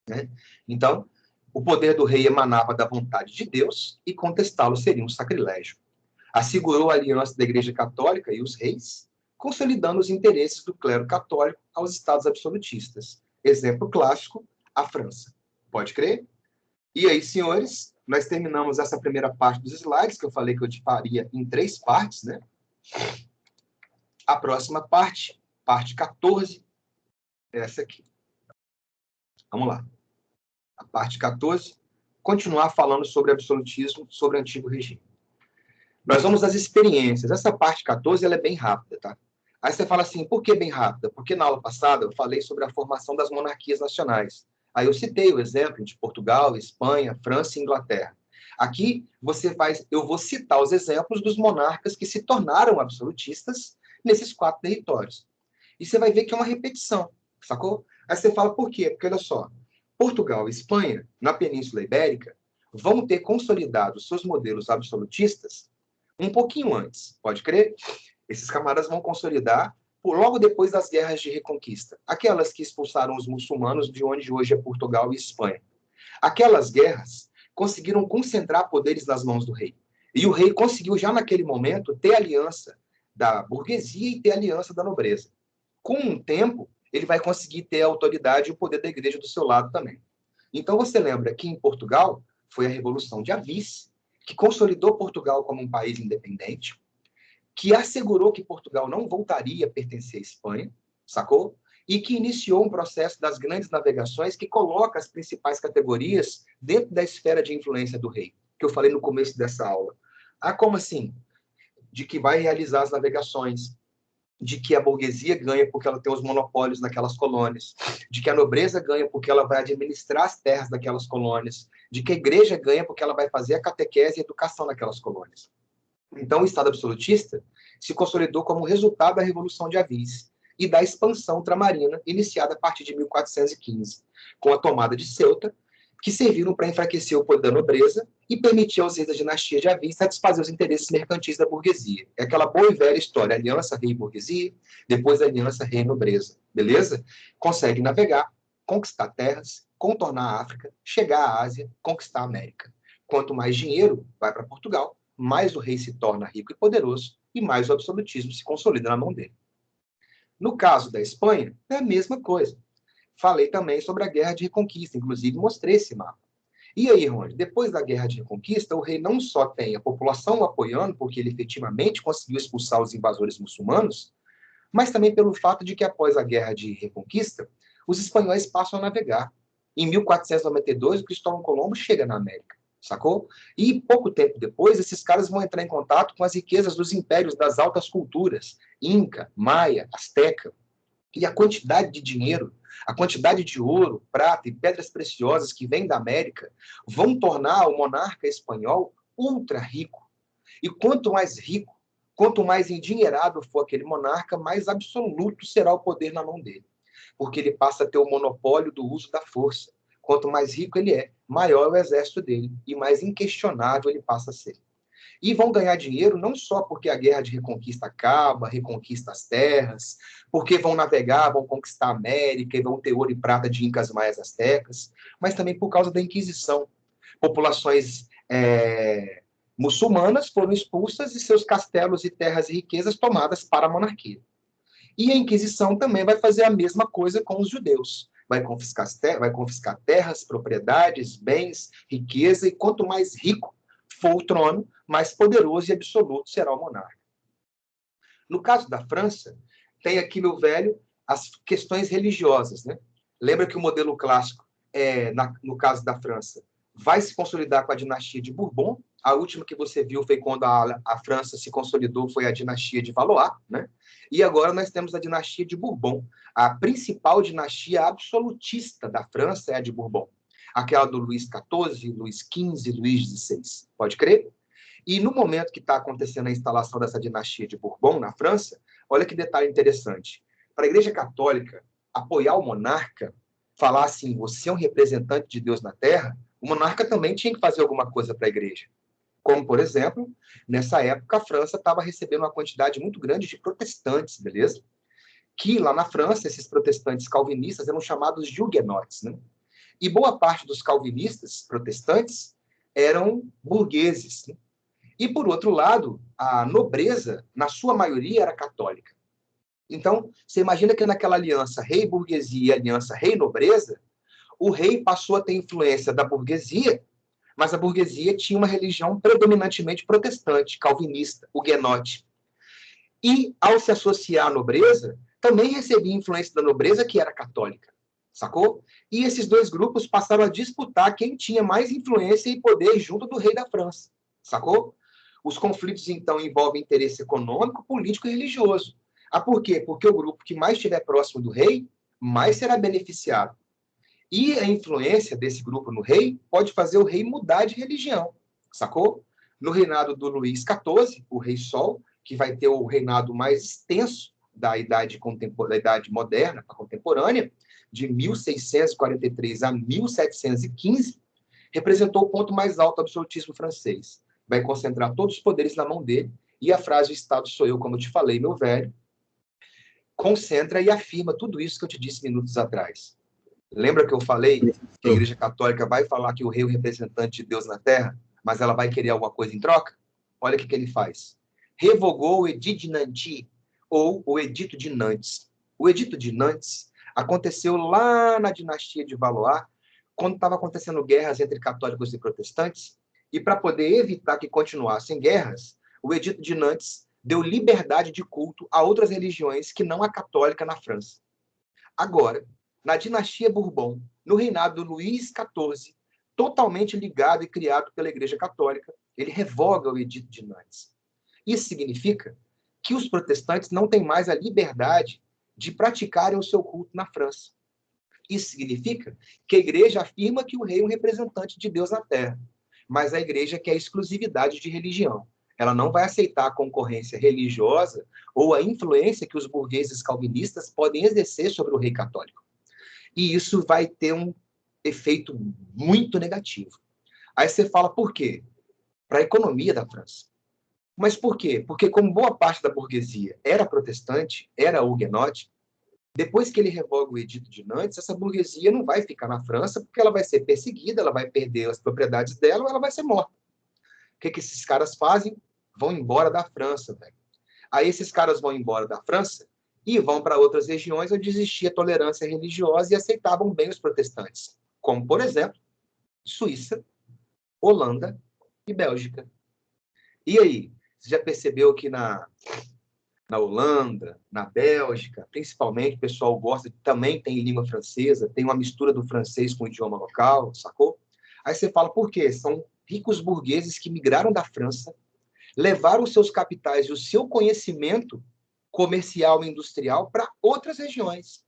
né? Então, o poder do rei emanava da vontade de Deus e contestá-lo seria um sacrilégio. Assegurou a aliança da Igreja Católica e os reis, consolidando os interesses do clero católico aos estados absolutistas. Exemplo clássico, a França. Pode crer? E aí, senhores, nós terminamos essa primeira parte dos slides, que eu falei que eu faria em 3 partes, né? A próxima parte, parte 14, é essa aqui. Vamos lá. A parte 14, continuar falando sobre absolutismo, sobre o antigo regime. Nós vamos às experiências. Essa parte 14 ela é bem rápida, tá? Aí você fala assim, por que bem rápida? Porque na aula passada eu falei sobre a formação das monarquias nacionais. Aí eu citei o exemplo de Portugal, Espanha, França e Inglaterra. Aqui eu vou citar os exemplos dos monarcas que se tornaram absolutistas nesses 4 territórios. E você vai ver que é uma repetição, sacou? Aí você fala, por quê? Porque, olha só, Portugal e Espanha, na Península Ibérica, vão ter consolidado seus modelos absolutistas um pouquinho antes, pode crer? Esses camaradas vão consolidar logo depois das guerras de reconquista, aquelas que expulsaram os muçulmanos de onde hoje é Portugal e Espanha. Aquelas guerras conseguiram concentrar poderes nas mãos do rei. E o rei conseguiu, já naquele momento, ter aliança da burguesia e ter aliança da nobreza. Com um tempo, ele vai conseguir ter a autoridade e o poder da igreja do seu lado também. Então, você lembra que em Portugal foi a Revolução de Avis, que consolidou Portugal como um país independente, que assegurou que Portugal não voltaria a pertencer à Espanha, sacou? E que iniciou um processo das grandes navegações que coloca as principais categorias dentro da esfera de influência do rei, que eu falei no começo dessa aula. Ah, como assim? De que vai realizar as navegações, de que a burguesia ganha porque ela tem os monopólios naquelas colônias, de que a nobreza ganha porque ela vai administrar as terras daquelas colônias, de que a igreja ganha porque ela vai fazer a catequese e a educação naquelas colônias. Então, o Estado absolutista se consolidou como resultado da Revolução de Avis e da expansão ultramarina iniciada a partir de 1415, com a tomada de Ceuta, que serviram para enfraquecer o poder da nobreza e permitir aos reis da dinastia de Avis satisfazer os interesses mercantis da burguesia. É aquela boa e velha história, aliança rei-burguesia, depois aliança rei-nobreza, beleza? Consegue navegar, conquistar terras, contornar a África, chegar à Ásia, conquistar a América. Quanto mais dinheiro vai para Portugal, mais o rei se torna rico e poderoso e mais o absolutismo se consolida na mão dele. No caso da Espanha, é a mesma coisa. Falei também sobre a Guerra de Reconquista, inclusive mostrei esse mapa. E aí, Rony, depois da Guerra de Reconquista, o rei não só tem a população apoiando, porque ele efetivamente conseguiu expulsar os invasores muçulmanos, mas também pelo fato de que após a Guerra de Reconquista, os espanhóis passam a navegar. Em 1492, o Cristóvão Colombo chega na América, sacou? E pouco tempo depois, esses caras vão entrar em contato com as riquezas dos impérios das altas culturas, Inca, Maia, Azteca, e a quantidade de dinheiro, a quantidade de ouro, prata e pedras preciosas que vem da América vão tornar o monarca espanhol ultra rico. E quanto mais rico, quanto mais endinheirado for aquele monarca, mais absoluto será o poder na mão dele. Porque ele passa a ter o monopólio do uso da força. Quanto mais rico ele é, maior é o exército dele e mais inquestionável ele passa a ser. E vão ganhar dinheiro não só porque a guerra de reconquista acaba, reconquista as terras, porque vão navegar, vão conquistar a América e vão ter ouro e prata de incas, maias, astecas, mas também por causa da Inquisição. Populações muçulmanas foram expulsas e seus castelos e terras e riquezas tomadas para a monarquia. E a Inquisição também vai fazer a mesma coisa com os judeus. Vai confiscar terras, propriedades, bens, riqueza, e quanto mais rico for o trono, mais poderoso e absoluto será o monarca. No caso da França, tem aqui, meu velho, as questões religiosas, né? Lembra que o modelo clássico, no caso da França, vai se consolidar com a dinastia de Bourbon. A última que você viu foi quando a França se consolidou, foi a dinastia de Valois, né? E agora nós temos a dinastia de Bourbon. A principal dinastia absolutista da França é a de Bourbon. Aquela do Luís XIV, Luís XV, Luís XVI. Pode crer? E no momento que está acontecendo a instalação dessa dinastia de Bourbon na França, Olha que detalhe interessante. Para a Igreja Católica apoiar o monarca, falar assim, você é um representante de Deus na Terra, o monarca também tinha que fazer alguma coisa para a Igreja. Como, por exemplo, nessa época, a França estava recebendo uma quantidade muito grande de protestantes, beleza? Que lá na França, esses protestantes calvinistas eram chamados de huguenotes, né? E boa parte dos calvinistas protestantes eram burgueses, né? E, por outro lado, a nobreza, na sua maioria, era católica. Então, você imagina que naquela aliança rei-burguesia e aliança rei-nobreza, o rei passou a ter influência da burguesia, mas a burguesia tinha uma religião predominantemente protestante, calvinista, huguenote. E, ao se associar à nobreza, também recebia influência da nobreza, que era católica, sacou? E esses dois grupos passaram a disputar quem tinha mais influência e poder junto do rei da França, sacou? Os conflitos, então, envolvem interesse econômico, político e religioso. Ah, por quê? Porque o grupo que mais estiver próximo do rei, mais será beneficiado. E a influência desse grupo no rei pode fazer o rei mudar de religião, sacou? No reinado do Luís XIV, o rei Sol, que vai ter o reinado mais extenso da idade moderna, a contemporânea, de 1643 a 1715, representou o ponto mais alto do absolutismo francês. Vai concentrar todos os poderes na mão dele, e a frase, o Estado sou eu, como eu te falei, meu velho, concentra e afirma tudo isso que eu te disse minutos atrás. Lembra que eu falei que a Igreja Católica vai falar que o rei é o representante de Deus na Terra, mas ela vai querer alguma coisa em troca? Olha o que ele faz. Revogou o Edito de Nantes, ou o Edito de Nantes. O Edito de Nantes aconteceu lá na dinastia de Valois, quando estava acontecendo guerras entre católicos e protestantes, e para poder evitar que continuassem guerras, o Edito de Nantes deu liberdade de culto a outras religiões que não a católica na França. Agora, na dinastia Bourbon, no reinado do Luís XIV, totalmente ligado e criado pela Igreja Católica, ele revoga o Edito de Nantes. Isso significa que os protestantes não têm mais a liberdade de praticarem o seu culto na França. Isso significa que a Igreja afirma que o rei é um representante de Deus na Terra, mas a Igreja quer exclusividade de religião. Ela não vai aceitar a concorrência religiosa ou a influência que os burgueses calvinistas podem exercer sobre o rei católico. E isso vai ter um efeito muito negativo. Aí você fala, por quê? Para a economia da França. Mas por quê? Porque como boa parte da burguesia era protestante, era huguenote, depois que ele revoga o Edito de Nantes, essa burguesia não vai ficar na França porque ela vai ser perseguida, ela vai perder as propriedades dela ou ela vai ser morta. O que esses caras fazem? Vão embora da França, velho. Aí esses caras vão embora da França e vão para outras regiões onde existia tolerância religiosa e aceitavam bem os protestantes, como, por exemplo, Suíça, Holanda e Bélgica. E aí, você já percebeu que na Holanda, na Bélgica, principalmente, o pessoal gosta, também tem língua francesa, tem uma mistura do francês com o idioma local, sacou? Aí você fala, por quê? São ricos burgueses que migraram da França, levaram seus capitais e o seu conhecimento comercial e industrial para outras regiões.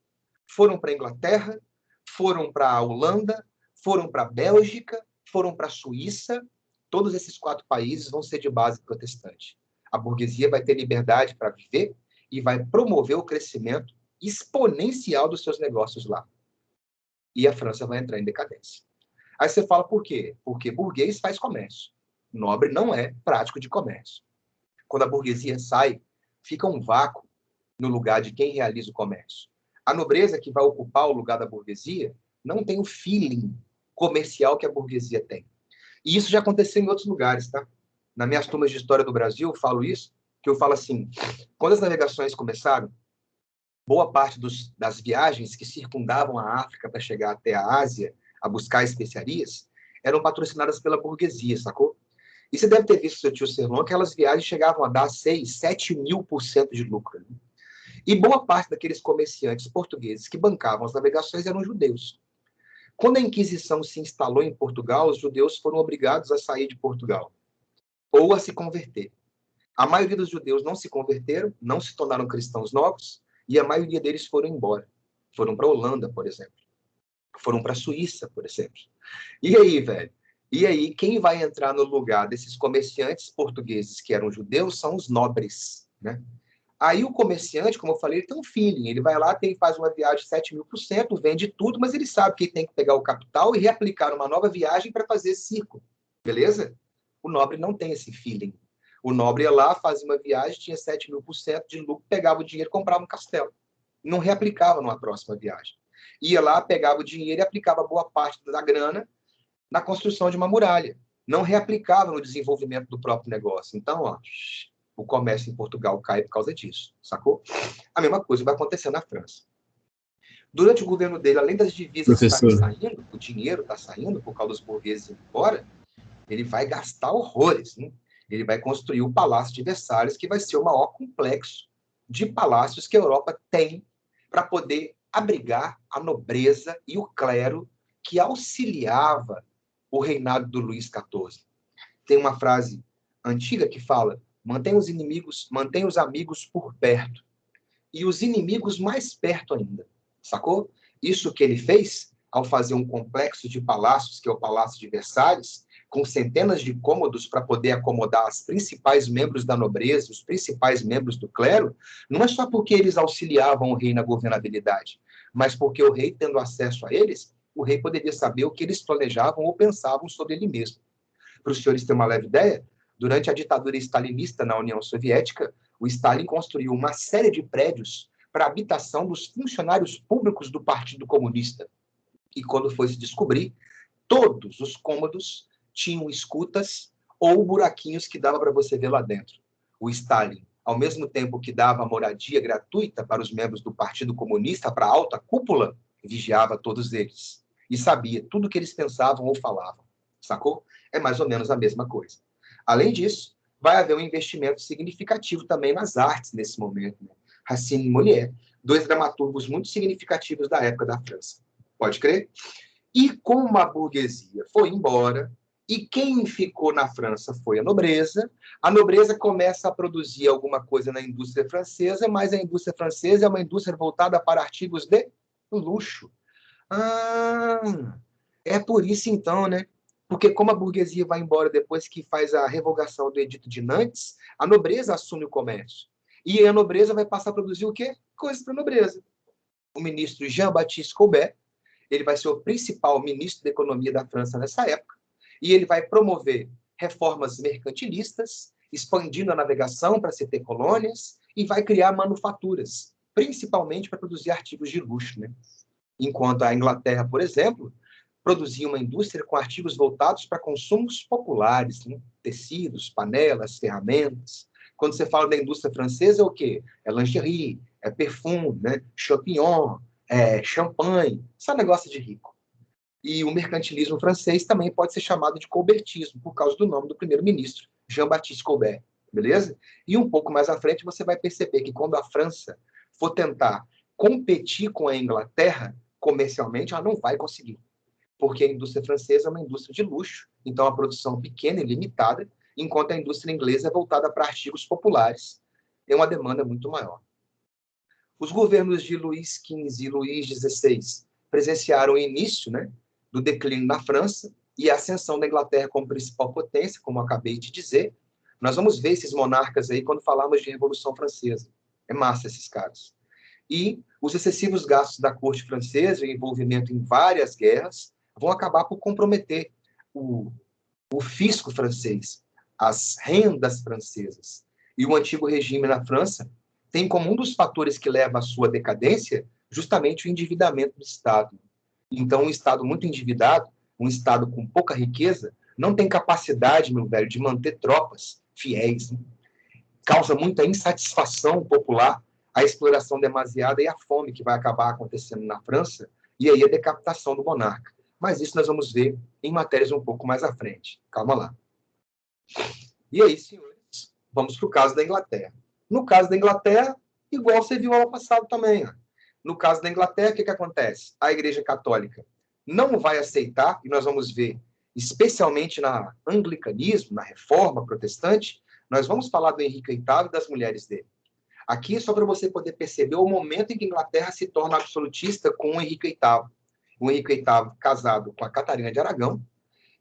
Foram para a Inglaterra, foram para a Holanda, foram para a Bélgica, foram para a Suíça. Todos esses 4 países vão ser de base protestante. A burguesia vai ter liberdade para viver e vai promover o crescimento exponencial dos seus negócios lá. E a França vai entrar em decadência. Aí você fala, por quê? Porque burguês faz comércio. Nobre não é prático de comércio. Quando a burguesia sai, fica um vácuo no lugar de quem realiza o comércio. A nobreza que vai ocupar o lugar da burguesia não tem o feeling comercial que a burguesia tem. E isso já aconteceu em outros lugares, tá? Nas minhas turmas de história do Brasil, eu falo isso, que eu falo assim, quando as navegações começaram, boa parte das viagens que circundavam a África para chegar até a Ásia, a buscar especiarias, eram patrocinadas pela burguesia, sacou? E você deve ter visto, seu tio Serlão, que aquelas viagens chegavam a dar 6, 7 mil % de lucro. Né? E boa parte daqueles comerciantes portugueses que bancavam as navegações eram judeus. Quando a Inquisição se instalou em Portugal, os judeus foram obrigados a sair de Portugal ou a se converter. A maioria dos judeus não se converteram, não se tornaram cristãos novos, e a maioria deles foram embora. Foram para a Holanda, por exemplo. Foram para a Suíça, por exemplo. E aí, velho? E aí, quem vai entrar no lugar desses comerciantes portugueses que eram judeus são os nobres, né? Aí o comerciante, como eu falei, ele tem um feeling. Ele vai lá, faz uma viagem de 7.000%, vende tudo, mas ele sabe que ele tem que pegar o capital e reaplicar uma nova viagem para fazer esse ciclo. Beleza? O nobre não tem esse feeling. O nobre ia lá, fazia uma viagem, tinha 7.000% de lucro, pegava o dinheiro e comprava um castelo. Não reaplicava numa próxima viagem. Ia lá, pegava o dinheiro e aplicava boa parte da grana na construção de uma muralha. Não reaplicava no desenvolvimento do próprio negócio. Então, ó, o comércio em Portugal cai por causa disso, sacou? A mesma coisa vai acontecer na França. Durante o governo dele, além das divisas estarem saindo, o dinheiro está saindo por causa dos burgueses indo embora, ele vai gastar horrores, né? Ele vai construir o Palácio de Versalhes, que vai ser o maior complexo de palácios que a Europa tem para poder abrigar a nobreza e o clero que auxiliava o reinado do Luís XIV. Tem uma frase antiga que fala: mantenha os amigos por perto e os inimigos mais perto ainda, sacou? Isso que ele fez ao fazer um complexo de palácios, que é o Palácio de Versalhes, com centenas de cômodos para poder acomodar os principais membros da nobreza, os principais membros do clero, não é só porque eles auxiliavam o rei na governabilidade, mas porque o rei, tendo acesso a eles, o rei poderia saber o que eles planejavam ou pensavam sobre ele mesmo. Para os senhores terem uma leve ideia, durante a ditadura stalinista na União Soviética, o Stalin construiu uma série de prédios para a habitação dos funcionários públicos do Partido Comunista. E quando foi se descobrir, todos os cômodos tinham escutas ou buraquinhos que dava para você ver lá dentro. O Stalin, ao mesmo tempo que dava moradia gratuita para os membros do Partido Comunista, para a alta cúpula, vigiava todos eles. E sabia tudo o que eles pensavam ou falavam. Sacou? É mais ou menos a mesma coisa. Além disso, vai haver um investimento significativo também nas artes nesse momento. Né? Racine e Molière, dois dramaturgos muito significativos da época da França. Pode crer? E como a burguesia foi embora, e quem ficou na França foi a nobreza começa a produzir alguma coisa na indústria francesa, mas a indústria francesa é uma indústria voltada para artigos de luxo. É por isso então, né? Porque como a burguesia vai embora depois que faz a revogação do Edito de Nantes, a nobreza assume o comércio. E a nobreza vai passar a produzir o quê? Coisas para a nobreza. O ministro Jean-Baptiste Colbert, ele vai ser o principal ministro da economia da França nessa época, e ele vai promover reformas mercantilistas, expandindo a navegação para se ter colônias, e vai criar manufaturas, principalmente para produzir artigos de luxo, né? Enquanto a Inglaterra, por exemplo, produzia uma indústria com artigos voltados para consumos populares, né? Tecidos, panelas, ferramentas. Quando você fala da indústria francesa, é o quê? É lingerie, é perfume, né? Champignon, champanhe, só negócio de rico. E o mercantilismo francês também pode ser chamado de colbertismo, por causa do nome do primeiro-ministro, Jean-Baptiste Colbert, beleza? E um pouco mais à frente você vai perceber que quando a França for tentar competir com a Inglaterra, comercialmente, ela não vai conseguir. Porque a indústria francesa é uma indústria de luxo, então a produção pequena e limitada, enquanto a indústria inglesa é voltada para artigos populares. Tem uma demanda muito maior. Os governos de Luís XV e Luís XVI presenciaram o início, né, do declínio na França e a ascensão da Inglaterra como principal potência, como eu acabei de dizer. Nós vamos ver esses monarcas aí quando falarmos de Revolução Francesa. É massa esses caras. E os excessivos gastos da corte francesa e o envolvimento em várias guerras vão acabar por comprometer o fisco francês, as rendas francesas. E o antigo regime na França tem como um dos fatores que leva à sua decadência justamente o endividamento do Estado. Então, um Estado muito endividado, um Estado com pouca riqueza, não tem capacidade, meu velho, de manter tropas fiéis. Né? Causa muita insatisfação popular, a exploração demasiada e a fome que vai acabar acontecendo na França, e aí a decapitação do monarca. Mas isso nós vamos ver em matérias um pouco mais à frente. Calma lá. E aí, senhores, vamos para o caso da Inglaterra. No caso da Inglaterra, igual você viu ano passado também. Ó. No caso da Inglaterra, o que acontece? A Igreja Católica não vai aceitar, e nós vamos ver, especialmente na anglicanismo, na reforma protestante, nós vamos falar do Henrique VIII e das mulheres dele. Aqui é só para você poder perceber o momento em que a Inglaterra se torna absolutista com o Henrique VIII. O Henrique VIII, casado com a Catarina de Aragão,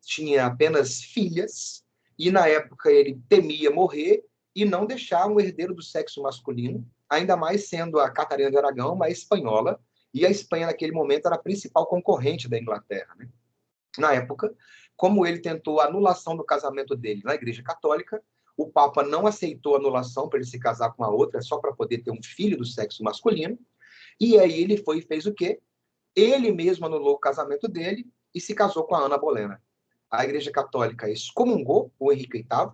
tinha apenas filhas, e na época ele temia morrer, e não deixar um herdeiro do sexo masculino, ainda mais sendo a Catarina de Aragão uma espanhola, e a Espanha, naquele momento, era a principal concorrente da Inglaterra, né? Na época, como ele tentou a anulação do casamento dele na Igreja Católica, o Papa não aceitou a anulação para ele se casar com a outra, só para poder ter um filho do sexo masculino, e aí ele foi e fez o quê? Ele mesmo anulou o casamento dele e se casou com a Ana Bolena. A Igreja Católica excomungou o Henrique VIII,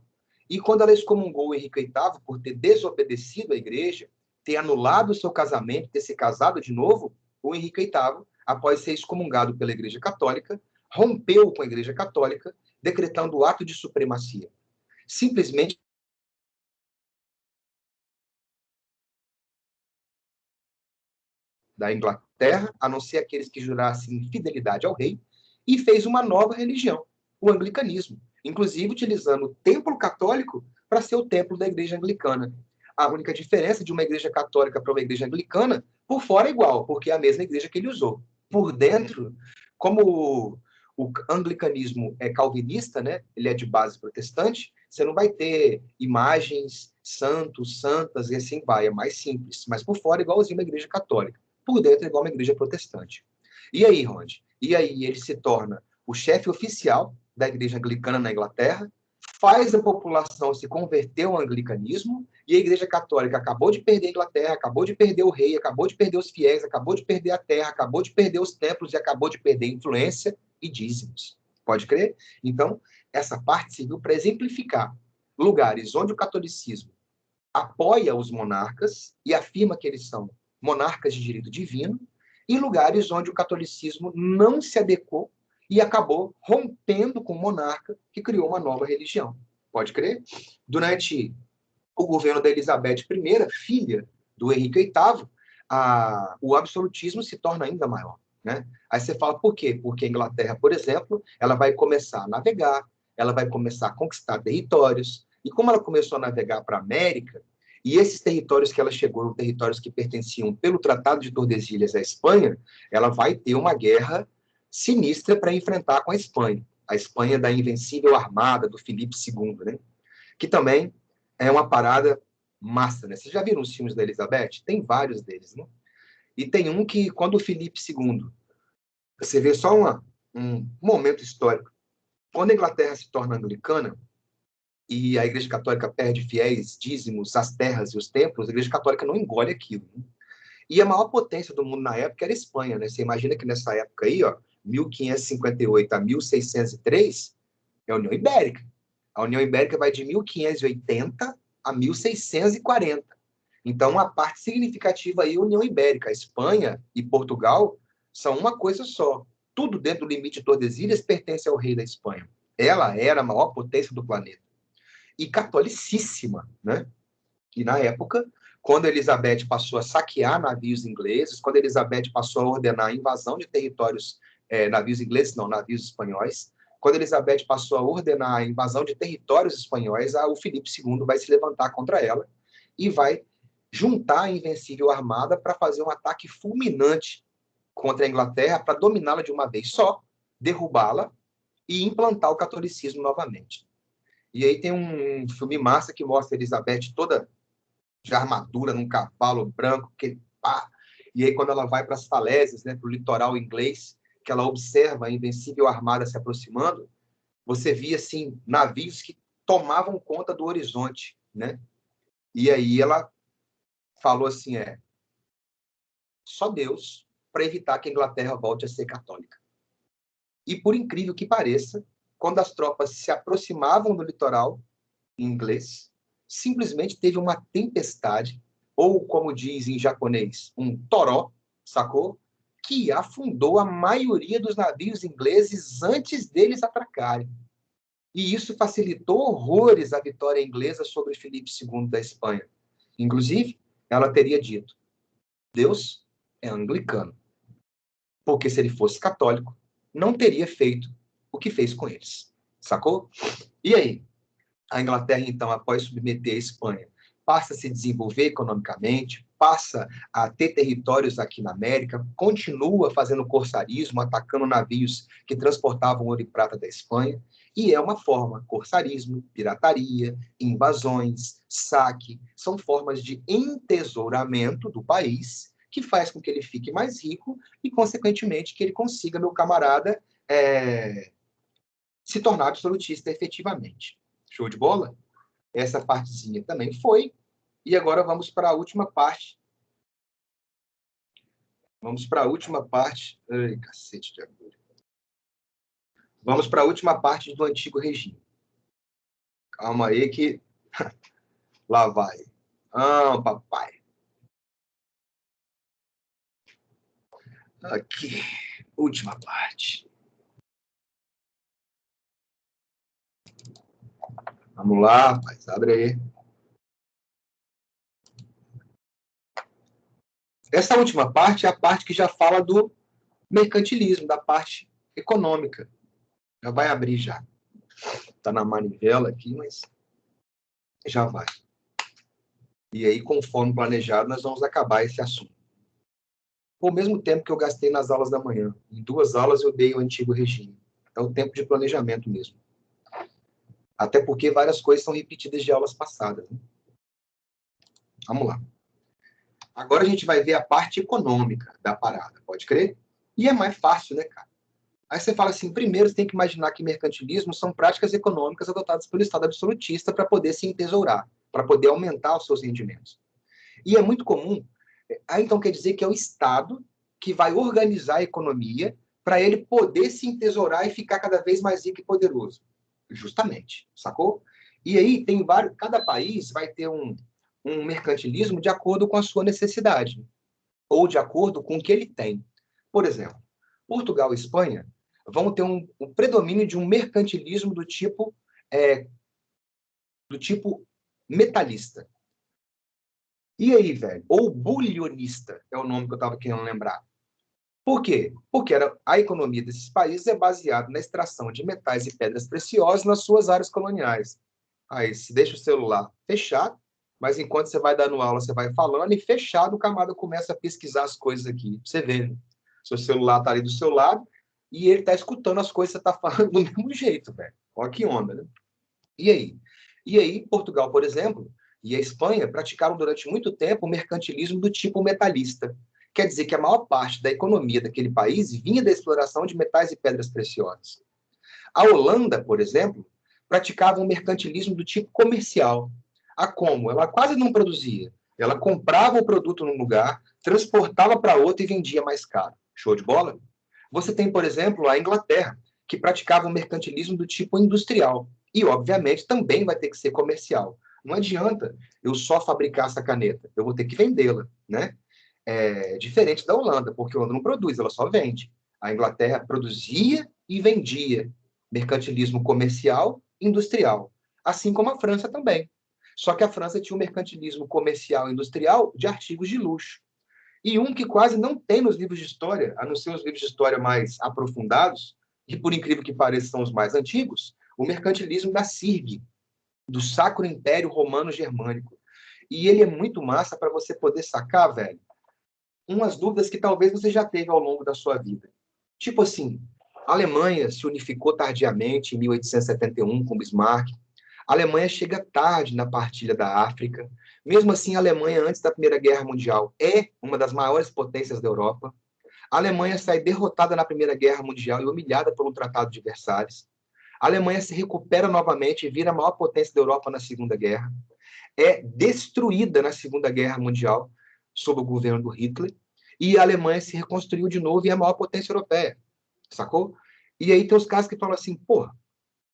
e quando ela excomungou o Henrique VIII por ter desobedecido a Igreja, ter anulado o seu casamento, ter se casado de novo, o Henrique VIII, após ser excomungado pela Igreja Católica, rompeu com a Igreja Católica, decretando o ato de supremacia. Simplesmente da Inglaterra, a não ser aqueles que jurassem fidelidade ao rei, e fez uma nova religião, o anglicanismo, inclusive utilizando o templo católico para ser o templo da igreja anglicana. A única diferença de uma igreja católica para uma igreja anglicana, por fora é igual, porque é a mesma igreja que ele usou. Por dentro, como o anglicanismo é calvinista, né? Ele é de base protestante, você não vai ter imagens, santos, santas e assim vai, é mais simples. Mas por fora é igualzinho uma igreja católica. Por dentro é igual uma igreja protestante. E aí, Ronde? E aí ele se torna o chefe oficial da igreja anglicana na Inglaterra, faz a população se converter ao anglicanismo, e a Igreja Católica acabou de perder a Inglaterra, acabou de perder o rei, acabou de perder os fiéis, acabou de perder a terra, acabou de perder os templos e acabou de perder influência e dízimos. Pode crer? Então, essa parte serviu para exemplificar lugares onde o catolicismo apoia os monarcas e afirma que eles são monarcas de direito divino, e lugares onde o catolicismo não se adequou e acabou rompendo com o monarca, que criou uma nova religião. Pode crer? Durante o governo da Elizabeth I, filha do Henrique VIII, o absolutismo se torna ainda maior. Né? Aí você fala, por quê? Porque a Inglaterra, por exemplo, ela vai começar a navegar, ela vai começar a conquistar territórios, e como ela começou a navegar para a América, e esses territórios que ela chegou, territórios que pertenciam pelo Tratado de Tordesilhas à Espanha, ela vai ter uma guerra sinistra para enfrentar com a Espanha da invencível armada do Filipe II, né? Que também é uma parada massa, né? Vocês já viram os filmes da Elizabeth? Tem vários deles, né? E tem um que, quando o Filipe II, você vê só um momento histórico, quando a Inglaterra se torna anglicana, e a Igreja Católica perde fiéis, dízimos, as terras e os templos, a Igreja Católica não engole aquilo. Né? E a maior potência do mundo na época era a Espanha. Né? Você imagina que nessa época aí, ó, 1558 a 1603, é a União Ibérica. A União Ibérica vai de 1580 a 1640. Então, uma parte significativa aí é a União Ibérica. A Espanha e Portugal são uma coisa só. Tudo dentro do limite de Tordesilhas pertence ao rei da Espanha. Ela era a maior potência do planeta. E catolicíssima, né? E na época, quando Elizabeth passou a saquear navios ingleses, quando Elizabeth passou a ordenar a invasão de territórios, navios ingleses, não, navios espanhóis, quando Elizabeth passou a ordenar a invasão de territórios espanhóis, o Filipe II vai se levantar contra ela e vai juntar a invencível armada para fazer um ataque fulminante contra a Inglaterra, para dominá-la de uma vez só, derrubá-la e implantar o catolicismo novamente. E aí tem um filme massa que mostra a Elizabeth toda de armadura, num cavalo branco, que pá. E aí quando ela vai para as falésias, né, para o litoral inglês, que ela observa a invencível armada se aproximando, você via, assim, navios que tomavam conta do horizonte, né? E aí ela falou assim, só Deus para evitar que a Inglaterra volte a ser católica. E por incrível que pareça, quando as tropas se aproximavam do litoral inglês, simplesmente teve uma tempestade, ou como diz em japonês, um toró, sacou? Que afundou a maioria dos navios ingleses antes deles atracarem. E isso facilitou horrores a vitória inglesa sobre Filipe II da Espanha. Inclusive, ela teria dito, Deus é anglicano, porque se ele fosse católico, não teria feito o que fez com eles. Sacou? E aí? A Inglaterra, então, após submeter a Espanha, passa a se desenvolver economicamente, passa a ter territórios aqui na América, continua fazendo corsarismo, atacando navios que transportavam ouro e prata da Espanha, e é uma forma, corsarismo, pirataria, invasões, saque, são formas de entesouramento do país, que faz com que ele fique mais rico e, consequentemente, que ele consiga, meu camarada, se tornar absolutista efetivamente. Show de bola? Essa partezinha também foi. E agora vamos para a última parte. Vamos para a última parte. Ai, cacete de agulha. Vamos para a última parte do antigo regime. Calma aí que... Lá vai. Ah, papai. Aqui. Última parte. Vamos lá, rapaz. Abre aí. Essa última parte é a parte que já fala do mercantilismo, da parte econômica. Já vai abrir já. Está na manivela aqui, mas já vai. E aí, conforme planejado, nós vamos acabar esse assunto. Ao mesmo tempo que eu gastei nas aulas da manhã. Em 2 aulas eu dei o antigo regime. É o tempo de planejamento mesmo. Até porque várias coisas são repetidas de aulas passadas. Né? Vamos lá. Agora a gente vai ver a parte econômica da parada, pode crer? E é mais fácil, né, cara? Aí você fala assim, primeiro você tem que imaginar que mercantilismo são práticas econômicas adotadas pelo Estado absolutista para poder se entesourar, para poder aumentar os seus rendimentos. E é muito comum, então quer dizer que é o Estado que vai organizar a economia para ele poder se entesourar e ficar cada vez mais rico e poderoso. Justamente, sacou? E aí tem vários, cada país vai ter um mercantilismo de acordo com a sua necessidade, ou de acordo com o que ele tem. Por exemplo, Portugal e Espanha vão ter um predomínio de um mercantilismo do tipo metalista. E aí, velho? Ou bulionista, é o nome que eu estava querendo lembrar. Por quê? Porque a economia desses países é baseada na extração de metais e pedras preciosas nas suas áreas coloniais. Aí, se deixa o celular fechado, mas enquanto você vai dando aula, você vai falando, e fechado, o camarada começa a pesquisar as coisas aqui. Você vê, né? Seu celular está ali do seu lado, e ele está escutando as coisas que você está falando do mesmo jeito, velho. Olha que onda, né? E aí? E aí, Portugal, por exemplo, e a Espanha praticaram durante muito tempo o mercantilismo do tipo metalista. Quer dizer que a maior parte da economia daquele país vinha da exploração de metais e pedras preciosas. A Holanda, por exemplo, praticava um mercantilismo do tipo comercial. A como? Ela quase não produzia. Ela comprava o produto num lugar, transportava para outro e vendia mais caro. Show de bola? Você tem, por exemplo, a Inglaterra, que praticava um mercantilismo do tipo industrial. E, obviamente, também vai ter que ser comercial. Não adianta eu só fabricar essa caneta. Eu vou ter que vendê-la, né? Diferente da Holanda, porque a Holanda não produz, ela só vende. A Inglaterra produzia e vendia. Mercantilismo comercial e industrial. Assim como a França também. Só que a França tinha um mercantilismo comercial e industrial de artigos de luxo. E um que quase não tem nos livros de história, a não ser os livros de história mais aprofundados, que por incrível que pareça são os mais antigos, o mercantilismo da CIRG, do Sacro Império Romano Germânico. E ele é muito massa para você poder sacar, velho, umas dúvidas que talvez você já teve ao longo da sua vida. Tipo assim, a Alemanha se unificou tardiamente, em 1871, com Bismarck. A Alemanha chega tarde na partilha da África. Mesmo assim, a Alemanha, antes da Primeira Guerra Mundial, é uma das maiores potências da Europa. A Alemanha sai derrotada na Primeira Guerra Mundial e humilhada pelo Tratado de Versalhes. A Alemanha se recupera novamente e vira a maior potência da Europa na Segunda Guerra. É destruída na Segunda Guerra Mundial sob o governo do Hitler. E a Alemanha se reconstruiu de novo e é a maior potência europeia. Sacou? E aí tem os caras que falam assim, porra,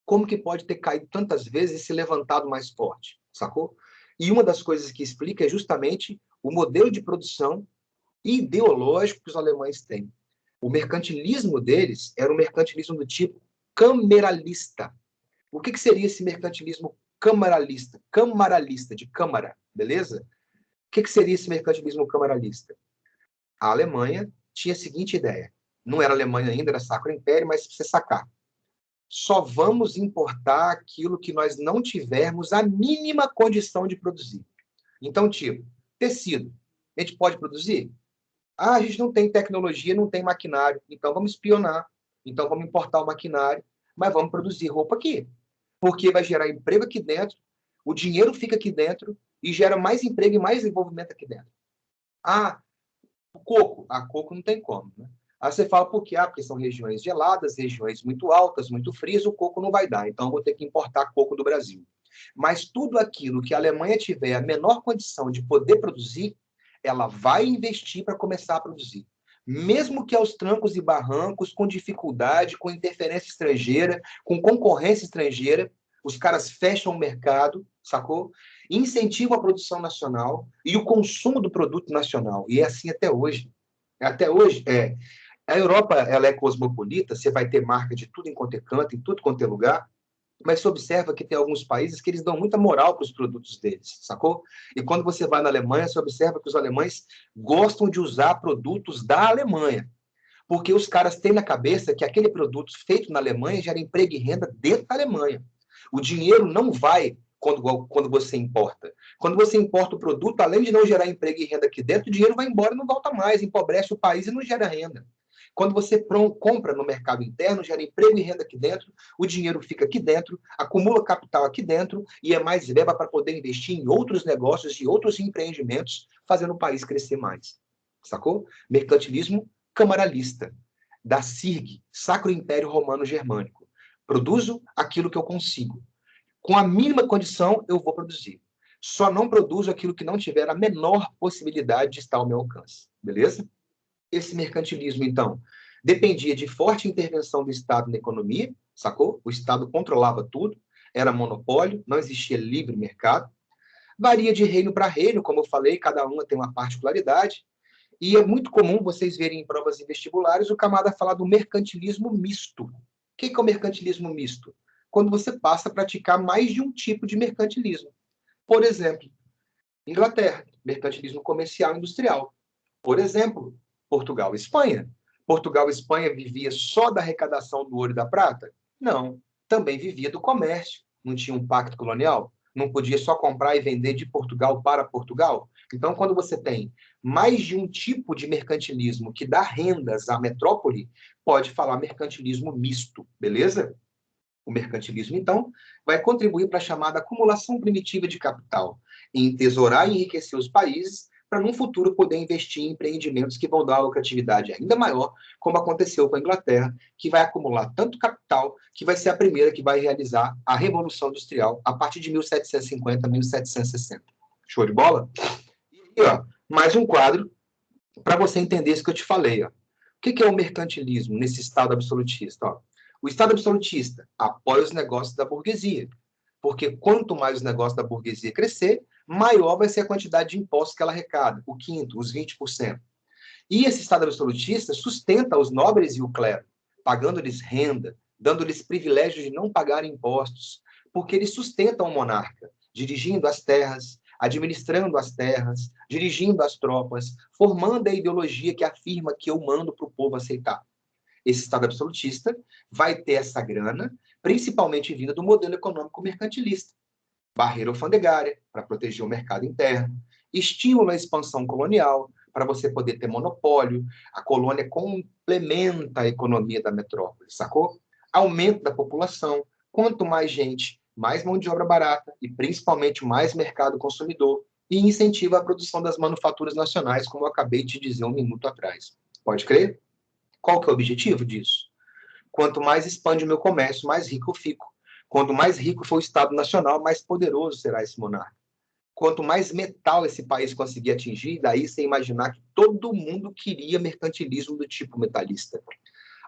como que pode ter caído tantas vezes e se levantado mais forte? Sacou? E uma das coisas que explica é justamente o modelo de produção ideológico que os alemães têm. O mercantilismo deles era um mercantilismo do tipo cameralista. O que seria esse mercantilismo camaralista? Camaralista, de câmara, beleza? O que seria esse mercantilismo camaralista? A Alemanha tinha a seguinte ideia. Não era Alemanha ainda, era Sacro Império, mas pra você sacar. Só vamos importar aquilo que nós não tivermos a mínima condição de produzir. Então, tipo, tecido. A gente pode produzir? Ah, a gente não tem tecnologia, não tem maquinário, então vamos espionar, então vamos importar o maquinário, mas vamos produzir roupa aqui, porque vai gerar emprego aqui dentro, o dinheiro fica aqui dentro e gera mais emprego e mais desenvolvimento aqui dentro. Ah, o coco. Ah, coco não tem como, né? Aí você fala, por quê? Ah, porque são regiões geladas, regiões muito altas, muito frias, o coco não vai dar, então eu vou ter que importar coco do Brasil. Mas tudo aquilo que a Alemanha tiver a menor condição de poder produzir, ela vai investir para começar a produzir. Mesmo que aos trancos e barrancos, com dificuldade, com interferência estrangeira, com concorrência estrangeira, os caras fecham o mercado, sacou? Incentivam a produção nacional e o consumo do produto nacional. E é assim até hoje. Até hoje, a Europa, ela é cosmopolita, você vai ter marca de tudo em quanto é canto, em tudo quanto é lugar, mas você observa que tem alguns países que eles dão muita moral para os produtos deles, sacou? E quando você vai na Alemanha, você observa que os alemães gostam de usar produtos da Alemanha, porque os caras têm na cabeça que aquele produto feito na Alemanha gera emprego e renda dentro da Alemanha. O dinheiro não vai quando você importa. Quando você importa o produto, além de não gerar emprego e renda aqui dentro, o dinheiro vai embora e não volta mais, empobrece o país e não gera renda. Quando você compra no mercado interno, gera emprego e renda aqui dentro, o dinheiro fica aqui dentro, acumula capital aqui dentro e é mais verba para poder investir em outros negócios e outros empreendimentos, fazendo o país crescer mais. Sacou? Mercantilismo camaralista, da SIRG, Sacro Império Romano Germânico. Produzo aquilo que eu consigo. Com a mínima condição, eu vou produzir. Só não produzo aquilo que não tiver a menor possibilidade de estar ao meu alcance. Beleza? Esse mercantilismo, então, dependia de forte intervenção do Estado na economia, sacou? O Estado controlava tudo, era monopólio, não existia livre mercado. Varia de reino para reino, como eu falei, cada uma tem uma particularidade. E é muito comum vocês verem em provas e vestibulares o camarada falar do mercantilismo misto. O que é o mercantilismo misto? Quando você passa a praticar mais de um tipo de mercantilismo. Por exemplo, Inglaterra, mercantilismo comercial e industrial. Por exemplo, Portugal e Espanha. Portugal e Espanha vivia só da arrecadação do ouro e da prata? Não, também vivia do comércio. Não tinha um pacto colonial? Não podia só comprar e vender de Portugal para Portugal? Então, quando você tem mais de um tipo de mercantilismo que dá rendas à metrópole, pode falar mercantilismo misto, beleza? O mercantilismo, então, vai contribuir para a chamada acumulação primitiva de capital, em entesourar e enriquecer os países, para, num futuro, poder investir em empreendimentos que vão dar uma lucratividade ainda maior, como aconteceu com a Inglaterra, que vai acumular tanto capital que vai ser a primeira que vai realizar a Revolução Industrial a partir de 1750, 1760. Show de bola? E, ó, mais um quadro para você entender isso que eu te falei. Ó. O que é o mercantilismo nesse Estado absolutista? Ó? O Estado absolutista apoia os negócios da burguesia, porque quanto mais os negócios da burguesia crescer, maior vai ser a quantidade de impostos que ela arrecada, o quinto, os 20%. E esse Estado absolutista sustenta os nobres e o clero, pagando-lhes renda, dando-lhes privilégio de não pagarem impostos, porque eles sustentam o monarca, dirigindo as terras, administrando as terras, dirigindo as tropas, formando a ideologia que afirma que eu mando para o povo aceitar. Esse Estado absolutista vai ter essa grana, principalmente vinda do modelo econômico mercantilista. Barreira alfandegária, para proteger o mercado interno. Estímulo à expansão colonial, para você poder ter monopólio. A colônia complementa a economia da metrópole, sacou? Aumento da população. Quanto mais gente, mais mão de obra barata e, principalmente, mais mercado consumidor. E incentiva a produção das manufaturas nacionais, como eu acabei de dizer um minuto atrás. Pode crer? Qual que é o objetivo disso? Quanto mais expande o meu comércio, mais rico eu fico. Quanto mais rico for o Estado Nacional, mais poderoso será esse monarca. Quanto mais metal esse país conseguir atingir, daí você imaginar que todo mundo queria mercantilismo do tipo metalista.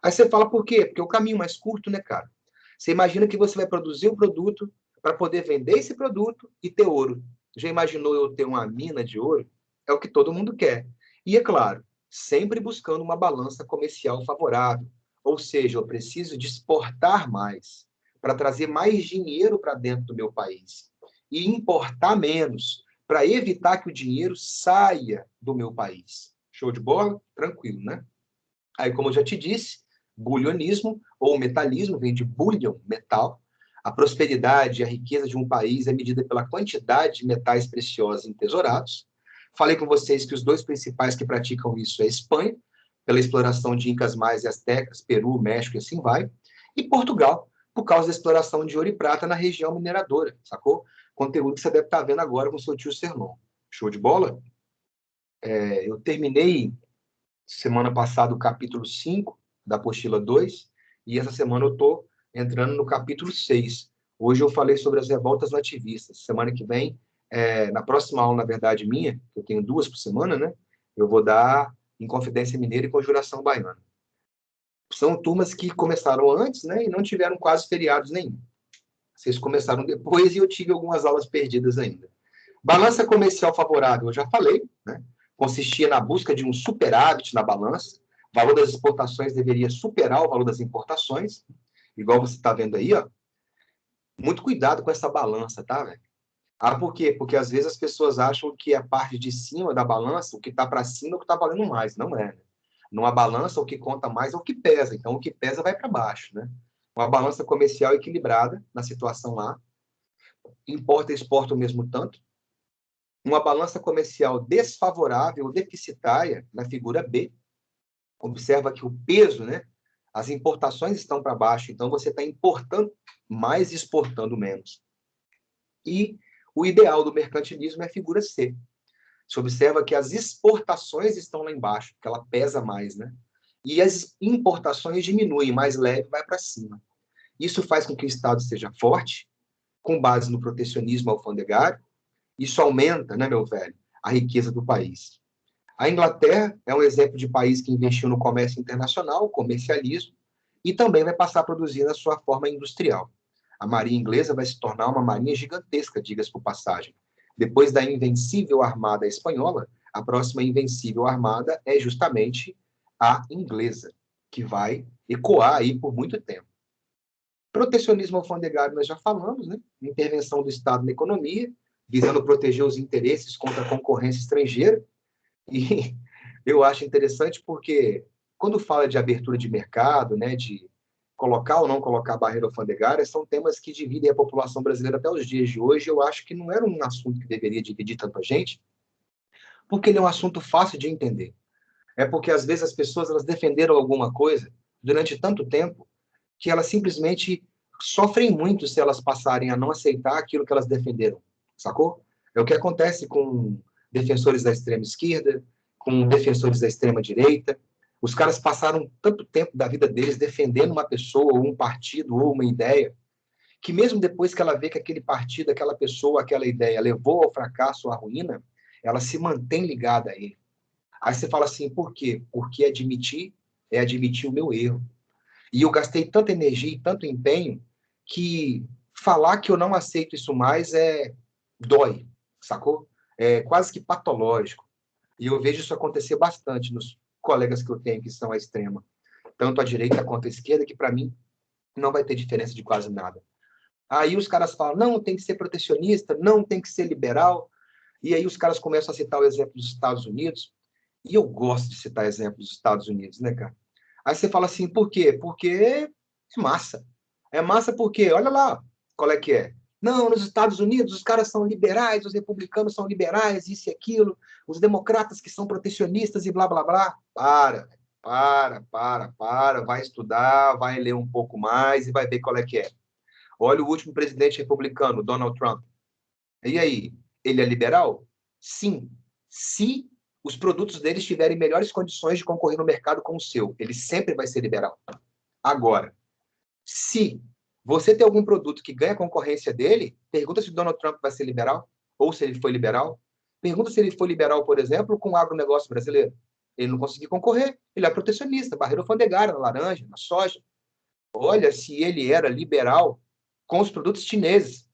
Aí você fala, por quê? Porque é o caminho mais curto, né, cara? Você imagina que você vai produzir um produto para poder vender esse produto e ter ouro. Já imaginou eu ter uma mina de ouro? É o que todo mundo quer. E, é claro, sempre buscando uma balança comercial favorável. Ou seja, eu preciso de exportar mais para trazer mais dinheiro para dentro do meu país e importar menos para evitar que o dinheiro saia do meu país. Show de bola? Tranquilo, né? Aí, como eu já te disse, bulionismo ou metalismo vem de bullion, metal. A prosperidade e a riqueza de um país é medida pela quantidade de metais preciosos entesourados. Falei com vocês que os dois principais que praticam isso é a Espanha, pela exploração de Incas mais e Astecas, Peru, México e assim vai, e Portugal, por causa da exploração de ouro e prata na região mineradora, sacou? Conteúdo que você deve estar vendo agora com o seu tio Sermão. Show de bola? Eu terminei semana passada o capítulo 5 da apostila 2, e essa semana eu estou entrando no capítulo 6. Hoje eu falei sobre as revoltas nativistas. Semana que vem, na próxima aula, na verdade, minha, que eu tenho 2 por semana, né? Eu vou dar Inconfidência Mineira e Conjuração Baiana. São turmas que começaram antes, né? E não tiveram quase feriados nenhum. Vocês começaram depois e eu tive algumas aulas perdidas ainda. Balança comercial favorável, eu já falei, né? Consistia na busca de um superávit na balança. O valor das exportações deveria superar o valor das importações, igual você está vendo aí, ó. Muito cuidado com essa balança, tá, velho? Por quê? Porque às vezes as pessoas acham que a parte de cima da balança, o que está para cima é o que está valendo mais. Não é, né? Numa balança, o que conta mais é o que pesa. Então, o que pesa vai para baixo, né? Uma balança comercial equilibrada na situação A, importa e exporta o mesmo tanto. Uma balança comercial desfavorável ou deficitária na figura B. Observa que o peso, né? As importações estão para baixo, então você está importando mais e exportando menos. E o ideal do mercantilismo é a figura C. Você observa que as exportações estão lá embaixo, porque ela pesa mais, né? E as importações diminuem, mais leve, vai para cima. Isso faz com que o Estado seja forte, com base no protecionismo alfandegário. Isso aumenta, né, meu velho, a riqueza do país. A Inglaterra é um exemplo de país que investiu no comércio internacional, comercialismo, e também vai passar a produzir na sua forma industrial. A marinha inglesa vai se tornar uma marinha gigantesca, diga-se por passagem. Depois da invencível armada espanhola, a próxima invencível armada é justamente a inglesa, que vai ecoar aí por muito tempo. Protecionismo alfandegário nós já falamos, né? Intervenção do Estado na economia, visando proteger os interesses contra a concorrência estrangeira. E eu acho interessante porque quando fala de abertura de mercado, né, de colocar ou não colocar barreira alfandegária, são temas que dividem a população brasileira até os dias de hoje. Eu acho que não era um assunto que deveria dividir tanta gente, porque ele é um assunto fácil de entender. É porque, às vezes, as pessoas elas defenderam alguma coisa durante tanto tempo que elas simplesmente sofrem muito se elas passarem a não aceitar aquilo que elas defenderam, sacou? É o que acontece com defensores da extrema esquerda, com defensores da extrema direita. Os caras passaram tanto tempo da vida deles defendendo uma pessoa, ou um partido, ou uma ideia, que mesmo depois que ela vê que aquele partido, aquela pessoa, aquela ideia levou ao fracasso ou à ruína, ela se mantém ligada a ele. Aí você fala assim, por quê? Porque admitir é admitir o meu erro. E eu gastei tanta energia e tanto empenho que falar que eu não aceito isso mais dói, sacou? É quase que patológico. E eu vejo isso acontecer bastante nos colegas que eu tenho que são à extrema, tanto à direita quanto à esquerda, que para mim não vai ter diferença de quase nada. Aí os caras falam, não, tem que ser protecionista, não, tem que ser liberal. E aí os caras começam a citar o exemplo dos Estados Unidos. E eu gosto de citar exemplos dos Estados Unidos, né, cara? Aí você fala assim, por quê? Porque é massa. É massa porque, olha lá, qual é que é? Não, nos Estados Unidos os caras são liberais, os republicanos são liberais, isso e aquilo, os democratas que são protecionistas e blá, blá, blá. Para, vai estudar, vai ler um pouco mais e vai ver qual é que é. Olha o último presidente republicano, Donald Trump. E aí, ele é liberal? Sim. Se os produtos deles tiverem melhores condições de concorrer no mercado com o seu, ele sempre vai ser liberal. Agora, se você tem algum produto que ganha concorrência dele, pergunta se o Donald Trump vai ser liberal, ou se ele foi liberal. Pergunta se ele foi liberal, por exemplo, com o agronegócio brasileiro. Ele não conseguiu concorrer, ele é protecionista, barreira alfandegária na laranja, na soja. Olha se ele era liberal com os produtos chineses.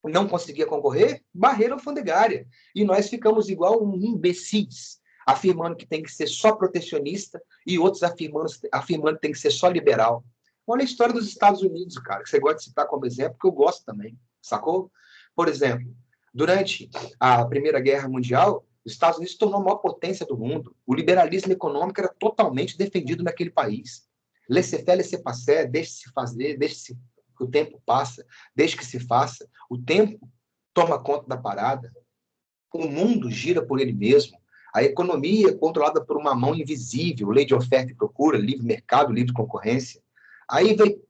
Não conseguia concorrer, barreira alfandegária. E nós ficamos igual um imbecis, afirmando que tem que ser só protecionista e outros afirmando que tem que ser só liberal. Olha a história dos Estados Unidos, cara, que você gosta de citar como exemplo, que eu gosto também, sacou? Por exemplo, durante a Primeira Guerra Mundial, os Estados Unidos se tornou a maior potência do mundo. O liberalismo econômico era totalmente defendido naquele país. Laissez-faire, laissez-passer, deixe-se fazer, deixe-se que o tempo passa, deixe que se faça, o tempo toma conta da parada. O mundo gira por ele mesmo. A economia é controlada por uma mão invisível, lei de oferta e procura, livre mercado, livre concorrência. Aí vem,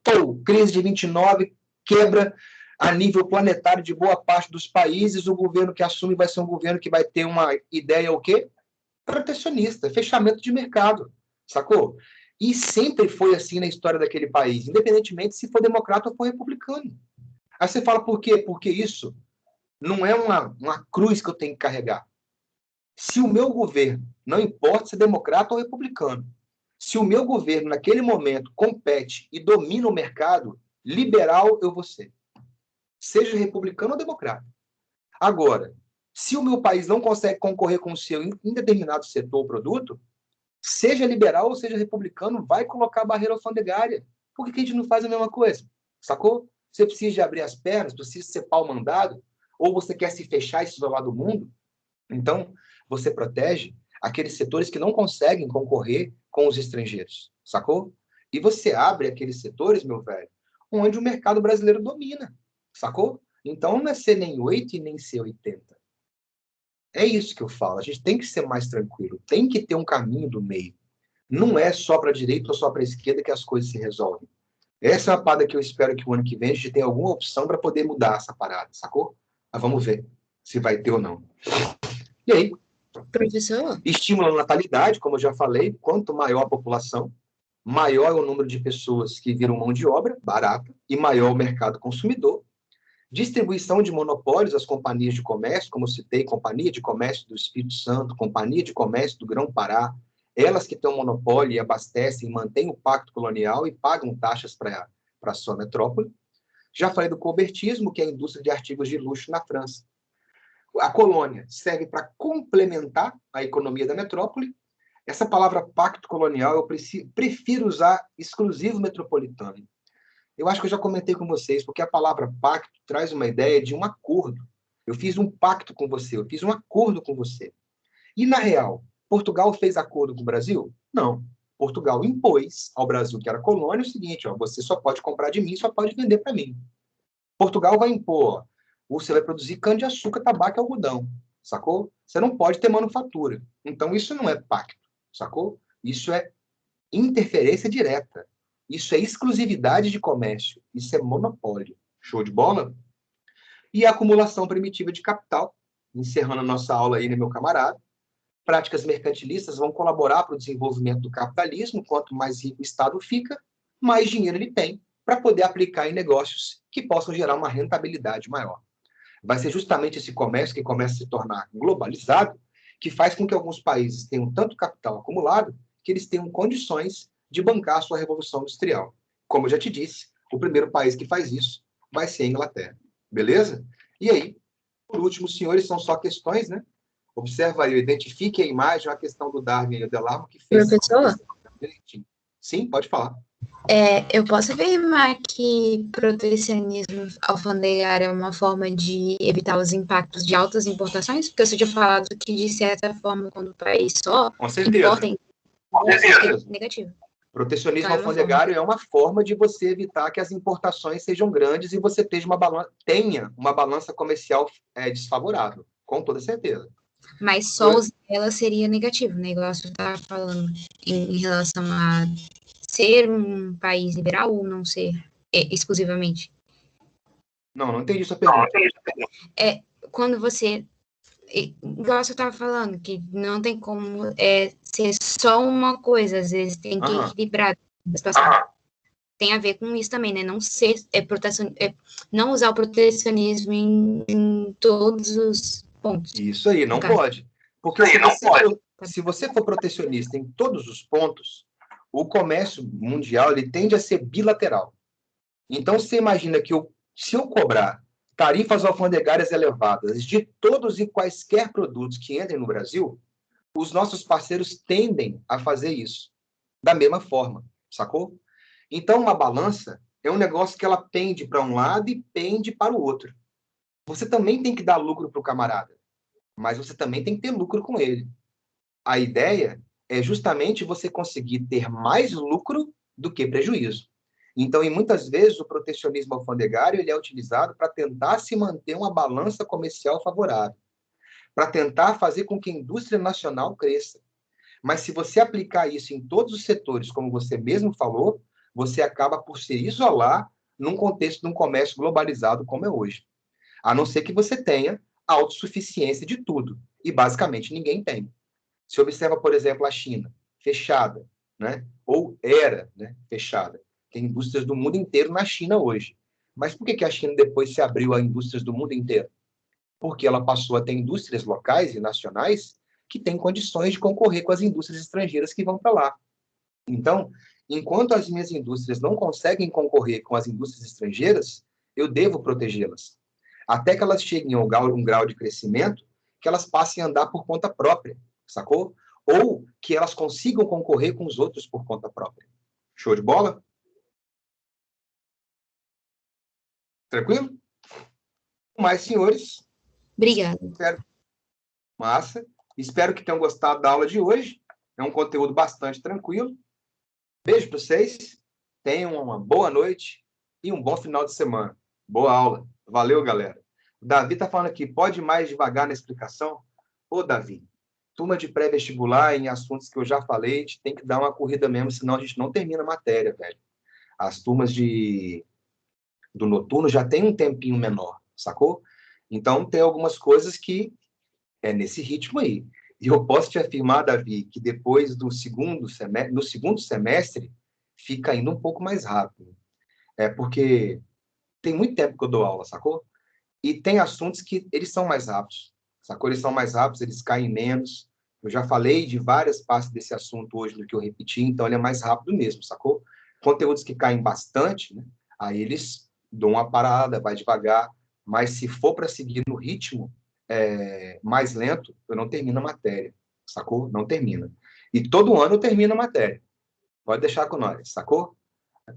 crise de 29, quebra a nível planetário de boa parte dos países, o governo que assume vai ser um governo que vai ter uma ideia o quê? Protecionista, fechamento de mercado, sacou? E sempre foi assim na história daquele país, independentemente se for democrata ou for republicano. Aí você fala, por quê? Porque isso não é uma cruz que eu tenho que carregar. Se o meu governo, não importa se é democrata ou republicano, se o meu governo, naquele momento, compete e domina o mercado, liberal eu vou ser. Seja republicano ou democrata. Agora, se o meu país não consegue concorrer com o seu em determinado setor ou produto, seja liberal ou seja republicano, vai colocar barreira alfandegária. Por que a gente não faz a mesma coisa? Sacou? Você precisa de abrir as pernas, precisa ser pau mandado, ou você quer se fechar e se isolar do mundo? Então, você protege aqueles setores que não conseguem concorrer com os estrangeiros, sacou? E você abre aqueles setores, meu velho, onde o mercado brasileiro domina, sacou? Então, não é ser nem 8 e nem ser 80. É isso que eu falo. A gente tem que ser mais tranquilo, tem que ter um caminho do meio. Não é só para a direita ou só para a esquerda que as coisas se resolvem. Essa é a parada que eu espero que o ano que vem a gente tenha alguma opção para poder mudar essa parada, sacou? Mas vamos ver se vai ter ou não. E aí, Professor? estimula a natalidade, como eu já falei, quanto maior a população, maior é o número de pessoas que viram mão de obra barata e maior o mercado consumidor. Distribuição de monopólios às companhias de comércio, como eu citei, Companhia de Comércio do Espírito Santo, Companhia de Comércio do Grão-Pará, elas que têm um monopólio e abastecem, mantêm o pacto colonial e pagam taxas para a sua metrópole. Já falei do cobertismo, que é a indústria de artigos de luxo na França. A colônia serve para complementar a economia da metrópole. Essa palavra pacto colonial eu prefiro usar exclusivo metropolitano. Eu acho que eu já comentei com vocês, porque a palavra pacto traz uma ideia de um acordo. Eu fiz um pacto com você, eu fiz um acordo com você. E, na real, Portugal fez acordo com o Brasil? Não. Portugal impôs ao Brasil, que era colônia, o seguinte, ó, você só pode comprar de mim, só pode vender para mim. Portugal vai impor, você vai produzir cana-de-açúcar, tabaco e algodão, sacou? Você não pode ter manufatura. Então, isso não é pacto, sacou? Isso é interferência direta. Isso é exclusividade de comércio. Isso é monopólio. Show de bola? E a acumulação primitiva de capital, encerrando a nossa aula aí, né, meu camarada? Práticas mercantilistas vão colaborar para o desenvolvimento do capitalismo. Quanto mais rico o Estado fica, mais dinheiro ele tem para poder aplicar em negócios que possam gerar uma rentabilidade maior. Vai ser justamente esse comércio que começa a se tornar globalizado, que faz com que alguns países tenham tanto capital acumulado que eles tenham condições de bancar a sua revolução industrial. Como eu já te disse, o primeiro país que faz isso vai ser a Inglaterra. Beleza? E aí, por último, senhores, são só questões, né? Observa aí, identifique a imagem, a questão do Darwin e o Delarmo que fez. Professor? Sim, pode falar. Eu posso afirmar que protecionismo alfandegário é uma forma de evitar os impactos de altas importações? Porque você tinha falado que, de certa forma, quando o país só importa, é negativo. Protecionismo alfandegário é uma forma de você evitar que as importações sejam grandes e você tenha uma balança comercial desfavorável, com toda certeza. Mas só usar ela seria negativo, o negócio está falando em relação a ser um país liberal ou não ser exclusivamente? Não entendi sua pergunta. Quando você, igual você estava falando, que não tem como ser só uma coisa, às vezes tem que equilibrar a situação. Tem a ver com isso também, né? Não ser não usar o protecionismo em todos os pontos. Isso aí, não pode. Porque se você for protecionista em todos os pontos, o comércio mundial ele tende a ser bilateral. Então, você imagina que se eu cobrar tarifas alfandegárias elevadas de todos e quaisquer produtos que entrem no Brasil, os nossos parceiros tendem a fazer isso da mesma forma, sacou? Então, uma balança é um negócio que ela pende para um lado e pende para o outro. Você também tem que dar lucro para o camarada, mas você também tem que ter lucro com ele. A ideia é justamente você conseguir ter mais lucro do que prejuízo. Então, e muitas vezes, o protecionismo alfandegário ele é utilizado para tentar se manter uma balança comercial favorável. para tentar fazer com que a indústria nacional cresça. Mas se você aplicar isso em todos os setores, como você mesmo falou, você acaba por se isolar num contexto de um comércio globalizado como é hoje. A não ser que você tenha autossuficiência de tudo. E basicamente ninguém tem. Se observa, por exemplo, a China, fechada, né? Ou era, né, fechada. Tem indústrias do mundo inteiro na China hoje. Mas por que a China depois se abriu a indústrias do mundo inteiro? Porque ela passou a ter indústrias locais e nacionais que têm condições de concorrer com as indústrias estrangeiras que vão para lá. Então, enquanto as minhas indústrias não conseguem concorrer com as indústrias estrangeiras, eu devo protegê-las. Até que elas cheguem a um grau de crescimento que elas passem a andar por conta própria, sacou? Ou que elas consigam concorrer com os outros por conta própria. Show de bola? Tranquilo? Mais, senhores. Obrigada. Massa. Espero que tenham gostado da aula de hoje. É um conteúdo bastante tranquilo. Beijo para vocês. Tenham uma boa noite e um bom final de semana. Boa aula. Valeu, galera. O Davi está falando aqui, pode ir mais devagar na explicação? Ô, Davi, turma de pré-vestibular em assuntos que eu já falei, a gente tem que dar uma corrida mesmo, senão a gente não termina a matéria, velho. As turmas do noturno já tem um tempinho menor, sacou? Então, tem algumas coisas que é nesse ritmo aí. E eu posso te afirmar, Davi, que depois do segundo semestre, fica ainda um pouco mais rápido. É porque tem muito tempo que eu dou aula, sacou? E tem assuntos que eles são mais rápidos, sacou? Eles são mais rápidos, eles caem menos. Eu já falei de várias partes desse assunto hoje do que eu repeti, então ele é mais rápido mesmo, sacou? Conteúdos que caem bastante, né? Aí eles dão uma parada, vai devagar, mas se for para seguir no ritmo mais lento, eu não termino a matéria, sacou? Não termina. E todo ano eu termino a matéria. Pode deixar com nós, sacou?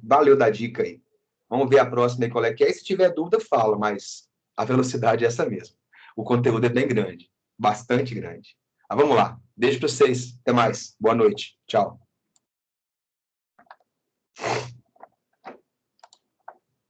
Valeu da dica aí. Vamos ver a próxima aí qual é que é. E se tiver dúvida, fala, mas a velocidade é essa mesmo. O conteúdo é bem grande, bastante grande. Mas vamos lá. Beijo para vocês. Até mais. Boa noite. Tchau.